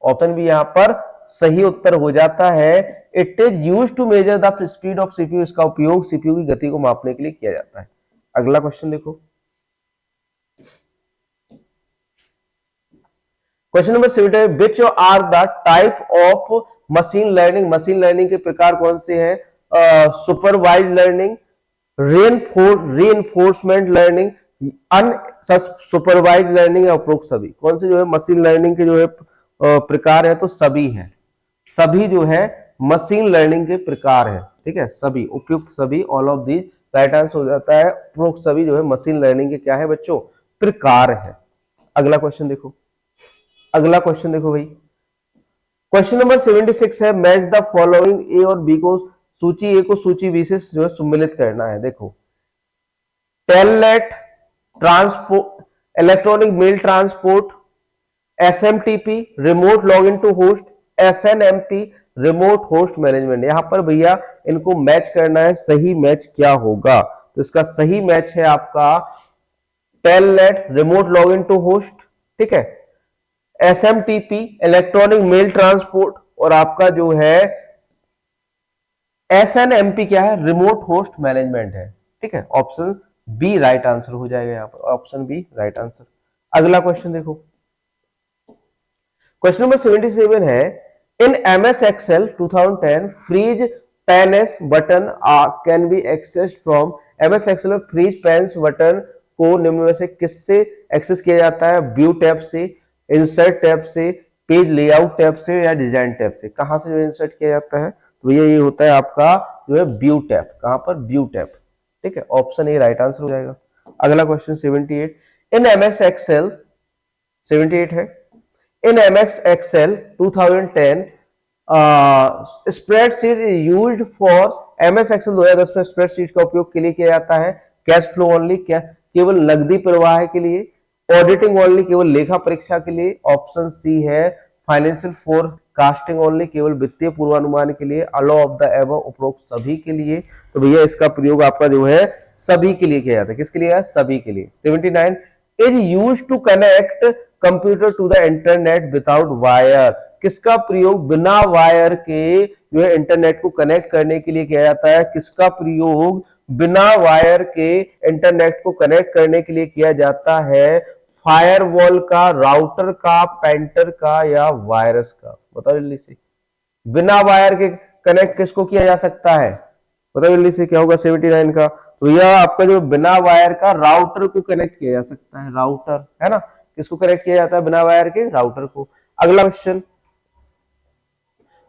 ऑप्शन बी यहाँ पर सही उत्तर हो जाता है। It is used to measure the speed of CPU, इसका उपयोग CPU की गति को मापने के लिए किया जाता है। अगला क्वेश्चन देखो, question number 7, which are the type of machine learning? Machine learning के प्रकार कौन से हैं? Supervised learning, reinforcement learning, unsupervised learning या उपरोक्त सभी? कौन से जो है मशीन लर्निंग के जो है प्रकार है? तो सभी है, सभी जो है मशीन लर्निंग के प्रकार है। ठीक है, सभी, उपयुक्त सभी, all of these right answer हो जाता है। उपरोक्त सभी जो है मशीन लर्निंग के क्या है बच्चों? प्रकार है। अगला क्वेश्चन देखो, अगला क्वेश्चन देखो भाई, क्वेश्चन नंबर 76 है, मैच द फॉलोइंग ए और बी को, सूची ए को सूची बी से जो है सम्मिलित करना है। देखो, telnet, transport, electronic mail transport, SMTP, remote login to host, SNMP, remote host management. यहां पर भैया इनको मैच करना है, सही मैच क्या होगा? तो इसका सही मैच है आपका telnet remote log in to host, ठीक है, एसएमटीपी इलेक्ट्रॉनिक मेल ट्रांसपोर्ट, और आपका जो है एसएनएमपी क्या है, रिमोट होस्ट मैनेजमेंट है, ठीक है। ऑप्शन बी राइट आंसर हो जाएगा यहां पर, ऑप्शन बी राइट आंसर। अगला क्वेश्चन देखो, क्वेश्चन नंबर 77 है, in MS Excel 2010 freeze panes button can be accessed from, MS Excel में फ्रीज पेन्स बटन को निम्न में से किससे एक्सेस किया जाता है, व्यू टैब से, इंसर्ट टैब से, पेज लेआउट टैब से, या डिजाइन टैब से। कहां से जो इंसर्ट किया जाता है, तो ये होता है आपका जो है व्यू टैब, कहां पर, व्यू टैब, ठीक है। ऑप्शन ए राइट आंसर हो जाएगा। अगला क्वेश्चन 78, इन एमएस एक्सेल 78 है, in MS Excel 2010 spreadsheet used for, MS Excel 2010 में स्प्रेडशीट का उपयोग के लिए किया जाता है कैश फ्लो ओनली, क्या केवल नकदी प्रवाह के लिए, ऑडिटिंग ओनली केवल लेखा परीक्षा के लिए, ऑप्शन सी है फाइनेंशियल फोरकास्टिंग ओनली केवल वित्तीय पूर्वानुमान के लिए, अलो ऑफ द एबव उपरोक्त सभी के लिए। तो भैया इसका प्रयोग आपका जो है सभी के लिए किया जाता है, किसके लिए है, सभी के लिए। 79 is used to connect computer to the internet without wire, किसका प्रयोग बिना वायर के जो है इंटरनेट को कनेक्ट करने के लिए किया जाता है, किसका प्रयोग बिना वायर के इंटरनेट को कनेक्ट करने के लिए किया जाता है, फायरवॉल का, राउटर का, पेंटर का, या वायरस का, बताओ जल्दी से। बिना वायर के कनेक्ट किसको किया जा सकता है, बताओ जल्दी से क्या होगा 79 का, तो यह आपका जो बिना वायर का राउटर को कनेक्ट किया जा सकता है, राउटर है ना, किसको कनेक्ट किया जाता है बिना वायर के, राउटर को। अगला क्वेश्चन,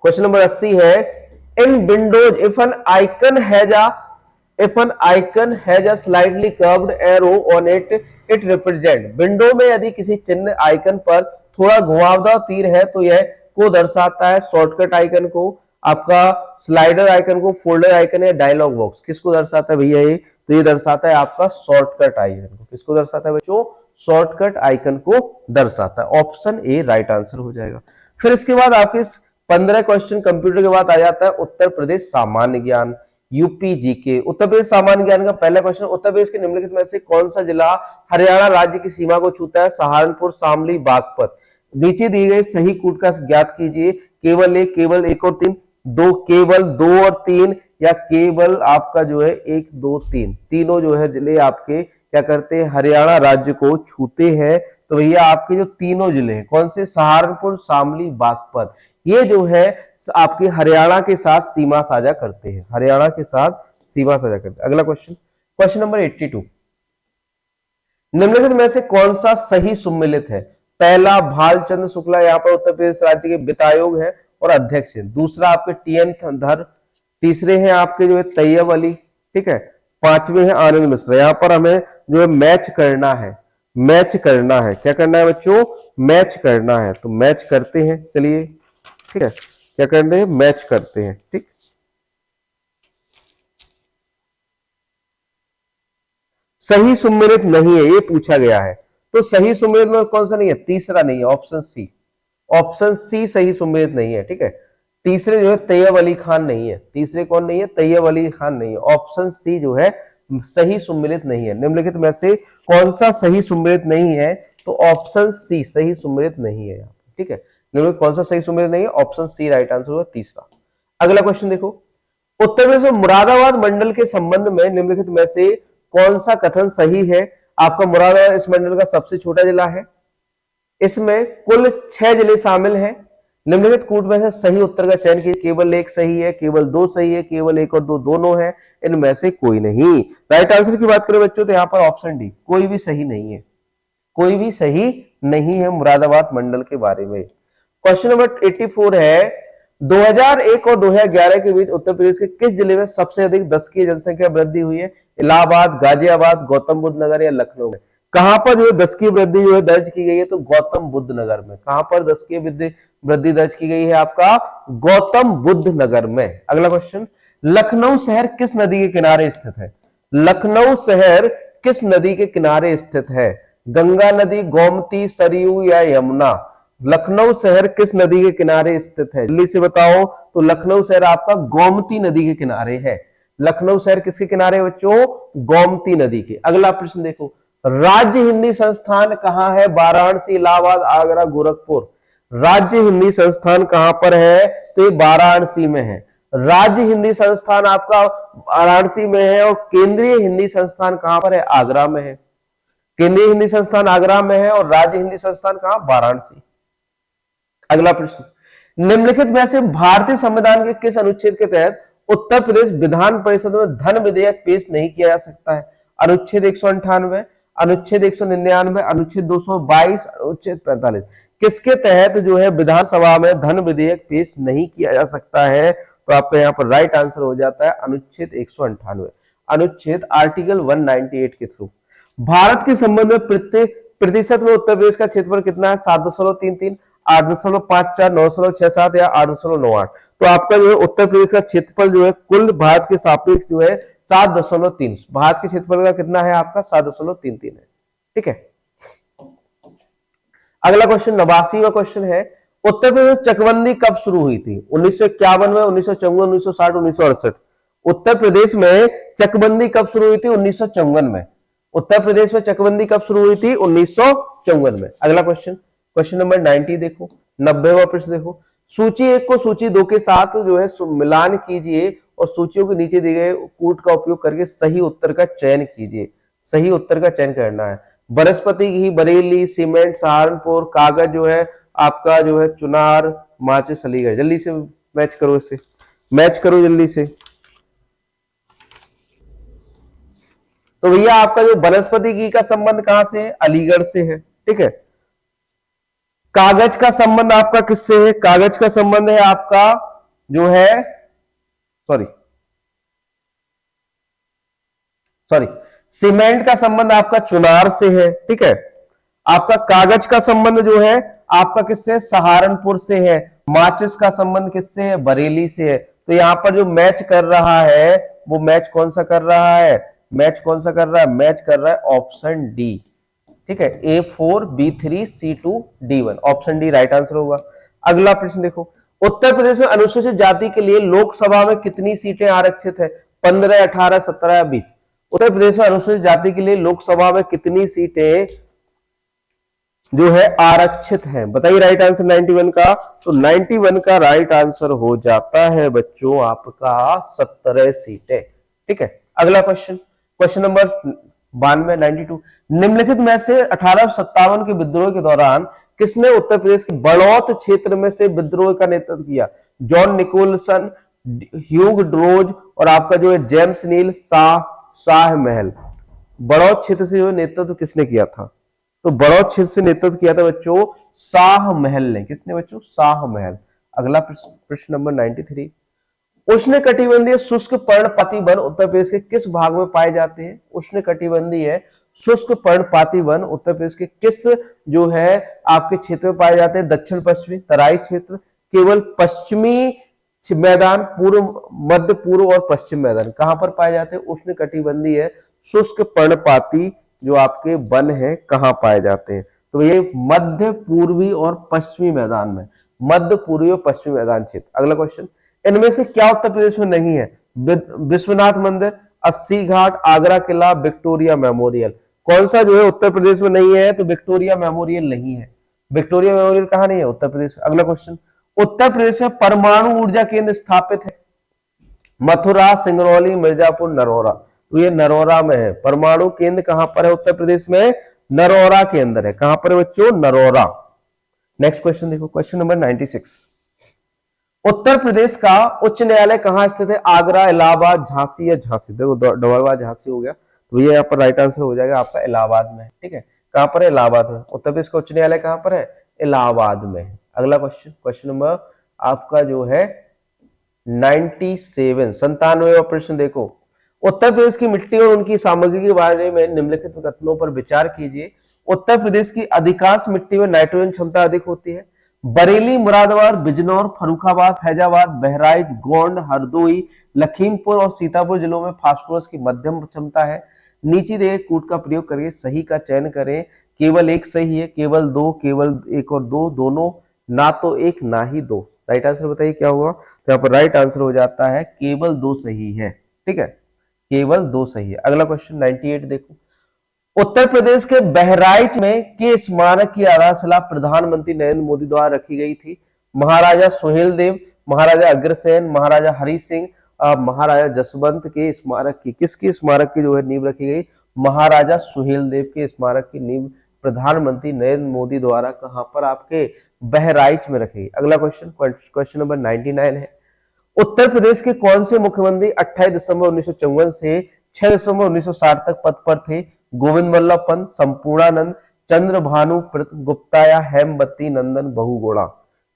क्वेश्चन नंबर 80 है, in Windows if an icon has a slightly curved arrow on it represent, window में यदि किसी चिन्ह आइकन पर थोड़ा घुमावदार तीर है तो यह को दर्शाता है, शॉर्टकट आइकन को, आपका स्लाइडर आइकन को, फोल्डर आइकन या डायलॉग बॉक्स, किसको दर्शाता है भैया ये, तो ये दर्शाता है आपका शॉर्टकट आइकन को, किसको दर्शाता है बच्चों, शॉर्टकट आइकन को दर्शाता है। ऑप्शन ए राइट आंसर हो जाएगा। फिर इसके बाद आपके 15 क्वेश्चन कंप्यूटर के बाद आ जाता है उत्तर प्रदेश सामान्य ज्ञान, यूपी के। उत्तर प्रदेश सामान्य ज्ञान का पहला क्वेश्चन, उत्तर प्रदेश के निम्नलिखित में से कौन सा जिला हरियाणा राज्य की सीमा को छूता है, सहारनपुर, शामली, बागपत। नीचे दिए गए सही कूट का ज्ञात कीजिए, केवल एक, केवल 1 और 3, दो, केवल 2 और 3, या केवल आपका जो है 1 2 3, तीनों जो है जिले आपके क्या करते हैं, हरियाणा राज्य को छूते हैं। तो भैया आपके जो तीनों जिले हैं कौन से, सहारनपुर, शामली, बागपत, ये जो है आपके हरियाणा के साथ सीमा साझा करते हैं, हरियाणा के साथ सीमा साझा करते हैं। अगला क्वेश्चन, क्वेश्चन नंबर 82, निम्नलिखित में से कौन सा सही सुमेलित है, पहला भालचंद्र शुक्ला यहाँ पर उत्तर प्रदेश राज्य के वित्त आयोग है और अध्यक्ष है, दूसरा आपके टीएन धर, तीसरे हैं आपके जो है तैयब अली, ठीक है, पांचवे हैं आनंद मिश्रा। यहाँ पर हमें जो है मैच करना है, मैच करना है, क्या करना है बच्चों, मैच करना है, तो मैच करते हैं, चलिए ठीक है, क्या करते हैं, मैच करते हैं, ठीक। सही सुमेलित नहीं है ये पूछा गया है, तो सही सुमेलित में कौन सा नहीं है, तीसरा नहीं है, ऑप्शन सी, ऑप्शन सी सही सुमेलित नहीं है, ठीक है। तीसरे जो है तैयब अली खान नहीं है, तीसरे कौन नहीं है, तैयब अली खान नहीं है, ऑप्शन सी जो है सही सुमेलित नहीं है। निम्नलिखित में से कौन सा सही सुमेलित नहीं है, तो ऑप्शन सी सही सुमेलित नहीं है, ठीक है। निम्नलिखित कौन सा सही सुमेलित नहीं है, ऑप्शन सी राइट आंसर होगा तीसरा। अगला क्वेश्चन देखो, उत्तर प्रदेश में मुरादाबाद मंडल के संबंध में निम्नलिखित में से कौन सा कथन सही है, आपका मुरादाबाद इस मंडल का सबसे छोटा जिला है, इसमें कुल 6 जिले शामिल हैं। निम्नलिखित कूट में से सही उत्तर का चयन कीजिए, केवल 1 सही है, केवल 2 सही है, केवल 1 और 2 दोनों है, इनमें से कोई नहीं। राइट आंसर की बात करें बच्चों तो यहाँ पर ऑप्शन डी, कोई भी सही नहीं है, कोई भी सही नहीं है मुरादाबाद मंडल के बारे में। क्वेश्चन नंबर 84 है, 2001 और 2011 के बीच उत्तर प्रदेश के किस जिले में सबसे अधिक दशकीय जनसंख्या वृद्धि हुई है, इलाहाबाद, गाजियाबाद, गौतम बुद्ध नगर या लखनऊ में। कहां पर जो है दशकीय वृद्धि जो है दर्ज की गई है, तो गौतम बुद्ध नगर में। कहां पर दशकीय वृद्धि दर्ज की गई है, आपका गौतम बुद्ध नगर में। अगला क्वेश्चन, लखनऊ शहर किस नदी के किनारे स्थित है, लखनऊ शहर किस नदी के किनारे स्थित है, गंगा नदी, गोमती, सरयू या यमुना। लखनऊ शहर किस नदी के किनारे स्थित है, जल्दी से बताओ, तो लखनऊ शहर आपका गोमती नदी के किनारे है। लखनऊ शहर किसके किनारे बच्चों, गोमती नदी के। अगला प्रश्न देखो, राज्य हिंदी संस्थान कहाँ है? वाराणसी, इलाहाबाद, आगरा, गोरखपुर। राज्य हिंदी संस्थान कहां पर है? तो ये वाराणसी में है। राज्य हिंदी संस्थान आपका वाराणसी में है और केंद्रीय हिंदी संस्थान कहां पर है? आगरा में है। केंद्रीय हिंदी संस्थान आगरा में है और राज्य हिंदी संस्थान कहां? वाराणसी। अगला प्रश्न, निम्नलिखित में से भारतीय संविधान के किस अनुच्छेद के तहत उत्तर प्रदेश विधान परिषद में धन विधेयक पेश नहीं किया जा सकता है? अनुच्छेद 198, अनुच्छेद 199, अनुच्छेद 222, अनुच्छेद 45। किसके तहत जो है विधानसभा में धन विधेयक पेश नहीं किया जा सकता है? तो आपका यहाँ पर राइट आंसर हो जाता है अनुच्छेद 198, अनुच्छेद आर्टिकल 198 के थ्रू। भारत के संबंध में प्रत्येक प्रतिशत में उत्तर प्रदेश का क्षेत्रफल कितना है? 7.33, 8.54, 9.67 या 8.98। तो आपका जो है उत्तर प्रदेश का क्षेत्रफल जो है कुल भारत के सापेक्ष जो है 7.3। भारत के क्षेत्रफल का कितना है आपका? 7.33 है। ठीक है। अगला क्वेश्चन 89वां क्वेश्चन है, उत्तर प्रदेश में चकबंदी कब शुरू हुई थी? 1951 में, 1954, 1960, 1968। उत्तर प्रदेश में चकबंदी कब शुरू हुई थी? 1954 में। उत्तर प्रदेश में चकबंदी कब शुरू हुई थी? 1954 में। अगला क्वेश्चन, क्वेश्चन नंबर 90 देखो, 90वां प्रश्न देखो, सूची 1 को सूची 2 के साथ जो है मिलान कीजिए और सूचियों के नीचे दिए गए कूट का उपयोग करके सही उत्तर का चयन कीजिए। सही उत्तर का चयन करना है। बृहस्पति घी, बरेली, सीमेंट, सहारनपुर, कागज जो है आपका जो है चुनार, माचिस, अलीगढ़। जल्दी से मैच करो, इसे मैच करो जल्दी से। तो भैया आपका जो बृहस्पति घी का संबंध कहां से है? अलीगढ़ से है। ठीक है। कागज का संबंध आपका किससे है? कागज का संबंध है आपका जो है सॉरी सीमेंट का संबंध आपका चुनार से है। ठीक है। आपका कागज का संबंध जो है आपका किससे? सहारनपुर से है। माचिस का संबंध किससे है? बरेली से है। तो यहां पर जो मैच कर रहा है वो मैच कौन सा कर रहा है? मैच कौन सा कर रहा है? मैच कर रहा है ऑप्शन डी। ठीक है। A4 B3 C2 D1, option D right answer होगा। अगला प्रश्न देखो, उत्तर प्रदेश में अनुसूचित जाति के लिए लोकसभा में कितनी सीटें आरक्षित है? 15, 18, 17 या 20। उत्तर प्रदेश में अनुसूचित जाति के लिए लोकसभा में कितनी सीटें जो है आरक्षित हैं? बताइए राइट आंसर 91 का। तो 91 का राइट आंसर हो जाता है बच्चों आपका 17 सीटें। ठीक है। अगला क्वेश्चन, क्वेश्चन नंबर 92, 92, निम्नलिखित में से 1857 के विद्रोह के दौरान किसने उत्तर प्रदेश के बड़ौत क्षेत्र में से विद्रोह का नेतृत्व किया? जॉन निकोलसन, ह्यूग ड्रोज और आपका जो है जेम्स नील, शाह महल। बड़ौत क्षेत्र से जो नेतृत्व किसने किया था? तो बड़ौत क्षेत्र से नेतृत्व किया था बच्चों शाह महल ने। किसने बच्चों? शाह महल। अगला प्रश्न नंबर 93, उष्ण कटिबंधीय शुष्क पर्णपाती वन उत्तर प्रदेश के किस भाग में पाए जाते हैं? उष्ण कटिबंधीय शुष्क पर्णपाती वन उत्तर प्रदेश के किस जो है आपके क्षेत्र में पाए जाते हैं? दक्षिण पश्चिमी, तराई क्षेत्र, केवल पश्चिमी मैदान, पूर्व, मध्य पूर्व और पश्चिम मैदान। कहां पर पाए जाते हैं? उष्ण कटिबंधीय शुष्क पर्णपाती जो आपके वन है कहां पाए जाते हैं? तो ये मध्य पूर्वी और पश्चिमी मैदान में, मध्य पूर्वी और पश्चिमी मैदान क्षेत्र। अगला क्वेश्चन, इनमें से क्या उत्तर प्रदेश में नहीं है? विश्वनाथ मंदिर, अस्सी घाट, आगरा किला, विक्टोरिया मेमोरियल। कौन सा जो है उत्तर प्रदेश में नहीं है? तो विक्टोरिया मेमोरियल नहीं है। विक्टोरिया मेमोरियल कहां नहीं है? उत्तर प्रदेश। अगला क्वेश्चन, उत्तर प्रदेश में परमाणु ऊर्जा केंद्र स्थापित है? मथुरा, सिंगरौली, मिर्जापुर, नरोरा। तो ये नरोरा में है। परमाणु केंद्र कहां पर है उत्तर प्रदेश में? नरोरा के अंदर है। कहां पर है बच्चों? नरोरा। नेक्स्ट क्वेश्चन देखो, क्वेश्चन नंबर 96, उत्तर प्रदेश का उच्च न्यायालय कहां स्थित है? आगरा, इलाहाबाद, झांसी या झांसी। देखो डबलबाद झांसी हो गया, तो ये यहाँ पर राइट आंसर हो जाएगा आपका इलाहाबाद में। ठीक है। कहां पर है? इलाहाबाद में। उत्तर प्रदेश का उच्च न्यायालय कहां पर है? इलाहाबाद में। अगला क्वेश्चन, क्वेश्चन नंबर आपका जो है 97, 97वां प्रश्न देखो, उत्तर प्रदेश की मिट्टी और उनकी सामग्री के बारे में निम्नलिखित कथनों पर विचार कीजिए। उत्तर प्रदेश की अधिकांश मिट्टी में नाइट्रोजन क्षमता अधिक होती है। बरेली, मुरादाबाद, बिजनौर, फर्रुखाबाद, फैजाबाद, बहराइच, गोंड, हरदोई, लखीमपुर और सीतापुर जिलों में फास्फोरस की मध्यम क्षमता है। नीचे दिए कूट का प्रयोग करके सही का चयन करें। केवल एक सही है, केवल दो, केवल एक और दो, दोनों, ना तो एक ना ही दो। राइट आंसर बताइए क्या होगा? तो यहाँ पर राइट आंसर हो जाता है केवल दो सही है। ठीक है, केवल दो सही है। अगला क्वेश्चन 98 देखो, उत्तर प्रदेश के बहराइच में के स्मारक की आधारशिला प्रधानमंत्री नरेंद्र मोदी द्वारा रखी गई थी। महाराजा सुहेलदेव, महाराजा अग्रसेन, महाराजा हरि सिंह, महाराजा जसवंत के स्मारक की, किसकी स्मारक की जो है नींव रखी गई? महाराजा सुहेलदेव के स्मारक की नींव प्रधानमंत्री नरेंद्र मोदी द्वारा कहां पर? आपके बहराइच में रखी गई। अगला क्वेश्चन, क्वेश्चन नंबर 99 है। उत्तर प्रदेश के कौन से मुख्यमंत्री 28 दिसंबर 1954 से 6 दिसंबर 1960 तक पद पर थे? गोविंद वल्लभ पंत, संपूर्णानंद, चंद्रभानु गुप्ता या हेमवती नंदन बहुगुणा?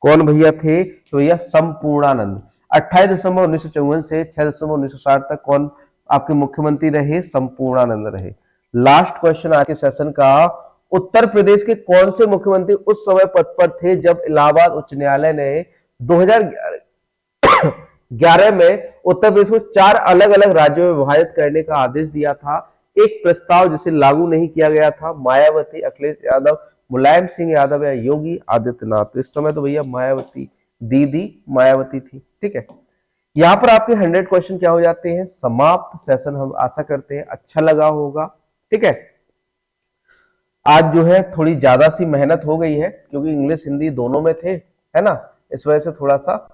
कौन भैया थे? तो भैया संपूर्णानंद। 28 दिसंबर 1954 से 6 दिसंबर 1960 तक कौन आपके मुख्यमंत्री रहे? संपूर्णानंद रहे। लास्ट क्वेश्चन आज के सेशन का, उत्तर प्रदेश के कौन से मुख्यमंत्री उस समय पद पर थे जब इलाहाबाद उच्च न्यायालय ने 2011 में उत्तर प्रदेश को 4 अलग अलग राज्यों में विभाजित करने का आदेश दिया था? एक प्रस्ताव जिसे लागू नहीं किया गया था। मायावती, अखिलेश यादव, मुलायम सिंह यादव या योगी आदित्यनाथ? तो इस समय तो भैया मायावती, दीदी मायावती थी। ठीक है, यहाँ पर आपके 100 क्वेश्चन क्या हो जाते हैं? समाप्त। सेशन हम आशा करते हैं अच्छा लगा होगा। ठीक है, आज जो है थोड़ी ज्यादा सी मेहनत हो गई है क्योंकि इंग्लिश हिंदी दोनों में थे, है ना, इस वजह से थोड़ा सा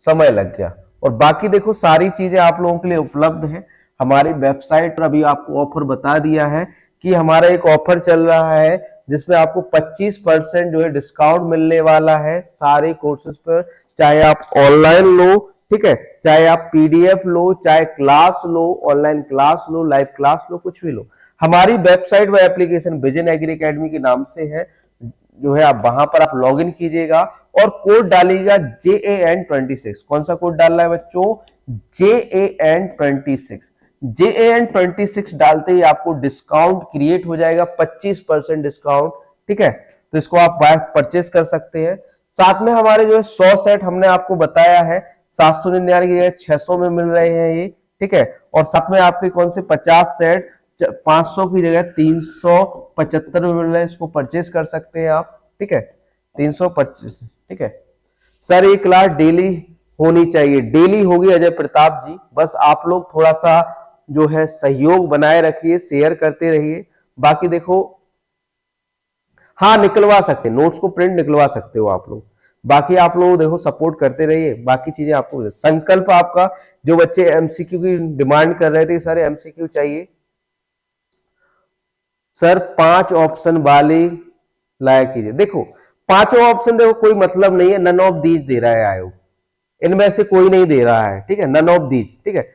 समय लग गया। और बाकी देखो सारी चीजें आप लोगों के लिए उपलब्ध है हमारी वेबसाइट पर। अभी आपको ऑफर बता दिया है कि हमारा एक ऑफर चल रहा है जिसमें आपको 25% जो है डिस्काउंट मिलने वाला है सारे कोर्सेज पर, चाहे आप ऑनलाइन लो, ठीक है, चाहे आप पीडीएफ लो, चाहे क्लास लो, ऑनलाइन क्लास लो, लाइव क्लास लो, कुछ भी लो। हमारी वेबसाइट व एप्लीकेशन विजन एग्री अकेडमी के नाम से है, जो है आप वहां पर आप लॉग इन कीजिएगा और कोड डालिएगा JAN26। कौन सा कोड डालना है बच्चों? JAN26। JAN26 डालते ही आपको डिस्काउंट क्रिएट हो जाएगा, 25% डिस्काउंट। ठीक है, तो इसको आप परचेस कर सकते हैं। साथ में हमारे जो है 100 सेट हमने आपको बताया है 799 की जगह 600 में मिल रहे हैं ये। ठीक है, और साथ में आपके कौन से 50 सेट 500 की जगह 375 में मिल रहे हैं, इसको परचेस कर सकते हैं आप। ठीक है, 325। ठीक है सर, ये क्लास डेली होनी चाहिए, डेली होगी अजय प्रताप जी। बस आप लोग थोड़ा सा जो है सहयोग बनाए रखिए, शेयर करते रहिए। बाकी देखो, हाँ निकलवा सकते, नोट्स को प्रिंट निकलवा सकते हो आप लोग। बाकी आप लोग देखो सपोर्ट करते रहिए। बाकी चीजें आपको, संकल्प आपका, जो बच्चे एमसीक्यू की डिमांड कर रहे थे सारे एमसीक्यू चाहिए सर, 5 ऑप्शन वाली लाया कीजिए। देखो 5 ऑप्शन देखो कोई मतलब नहीं है, नन ऑफ दीज दे रहा है आयोग, इनमें से कोई नहीं दे रहा है। ठीक है, नन ऑफ दीज। ठीक है,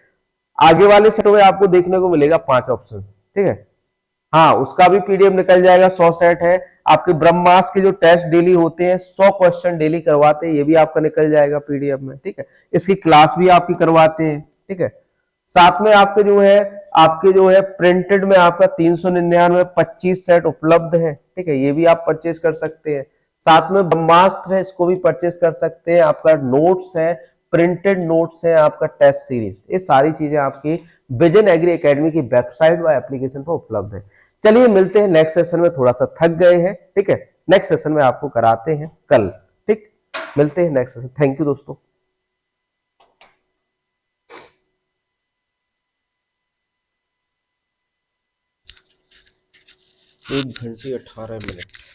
आगे वाले सेटों में आपको देखने को मिलेगा 5 ऑप्शन। ठीक है, हाँ उसका भी पीडीएफ निकल जाएगा। 100 सेट है आपके ब्रह्मास्त्र के, जो टेस्ट डेली होते हैं 100 क्वेश्चन डेली करवाते हैं, ये भी आपका निकल जाएगा पीडीएफ में। ठीक है, इसकी क्लास भी आपकी करवाते हैं। ठीक है, साथ में आपके जो है प्रिंटेड में आपका 399 25 सेट उपलब्ध है। ठीक है, ये भी आप परचेज कर सकते हैं। साथ में ब्रह्मास्त्र है, इसको भी परचेज कर सकते हैं। आपका नोट्स है, प्रिंटेड नोट्स है, आपका टेस्ट सीरीज, ये सारी चीजें आपकी विजन एग्री एकेडमी की वेबसाइट व एप्लीकेशन पर उपलब्ध है। चलिए मिलते हैं नेक्स्ट सेशन में, थोड़ा सा थक गए हैं। ठीक है, नेक्स्ट सेशन में आपको कराते हैं कल। ठीक, मिलते हैं नेक्स्ट सेशन। थैंक यू दोस्तों। 1 घंटे 18 मिनट।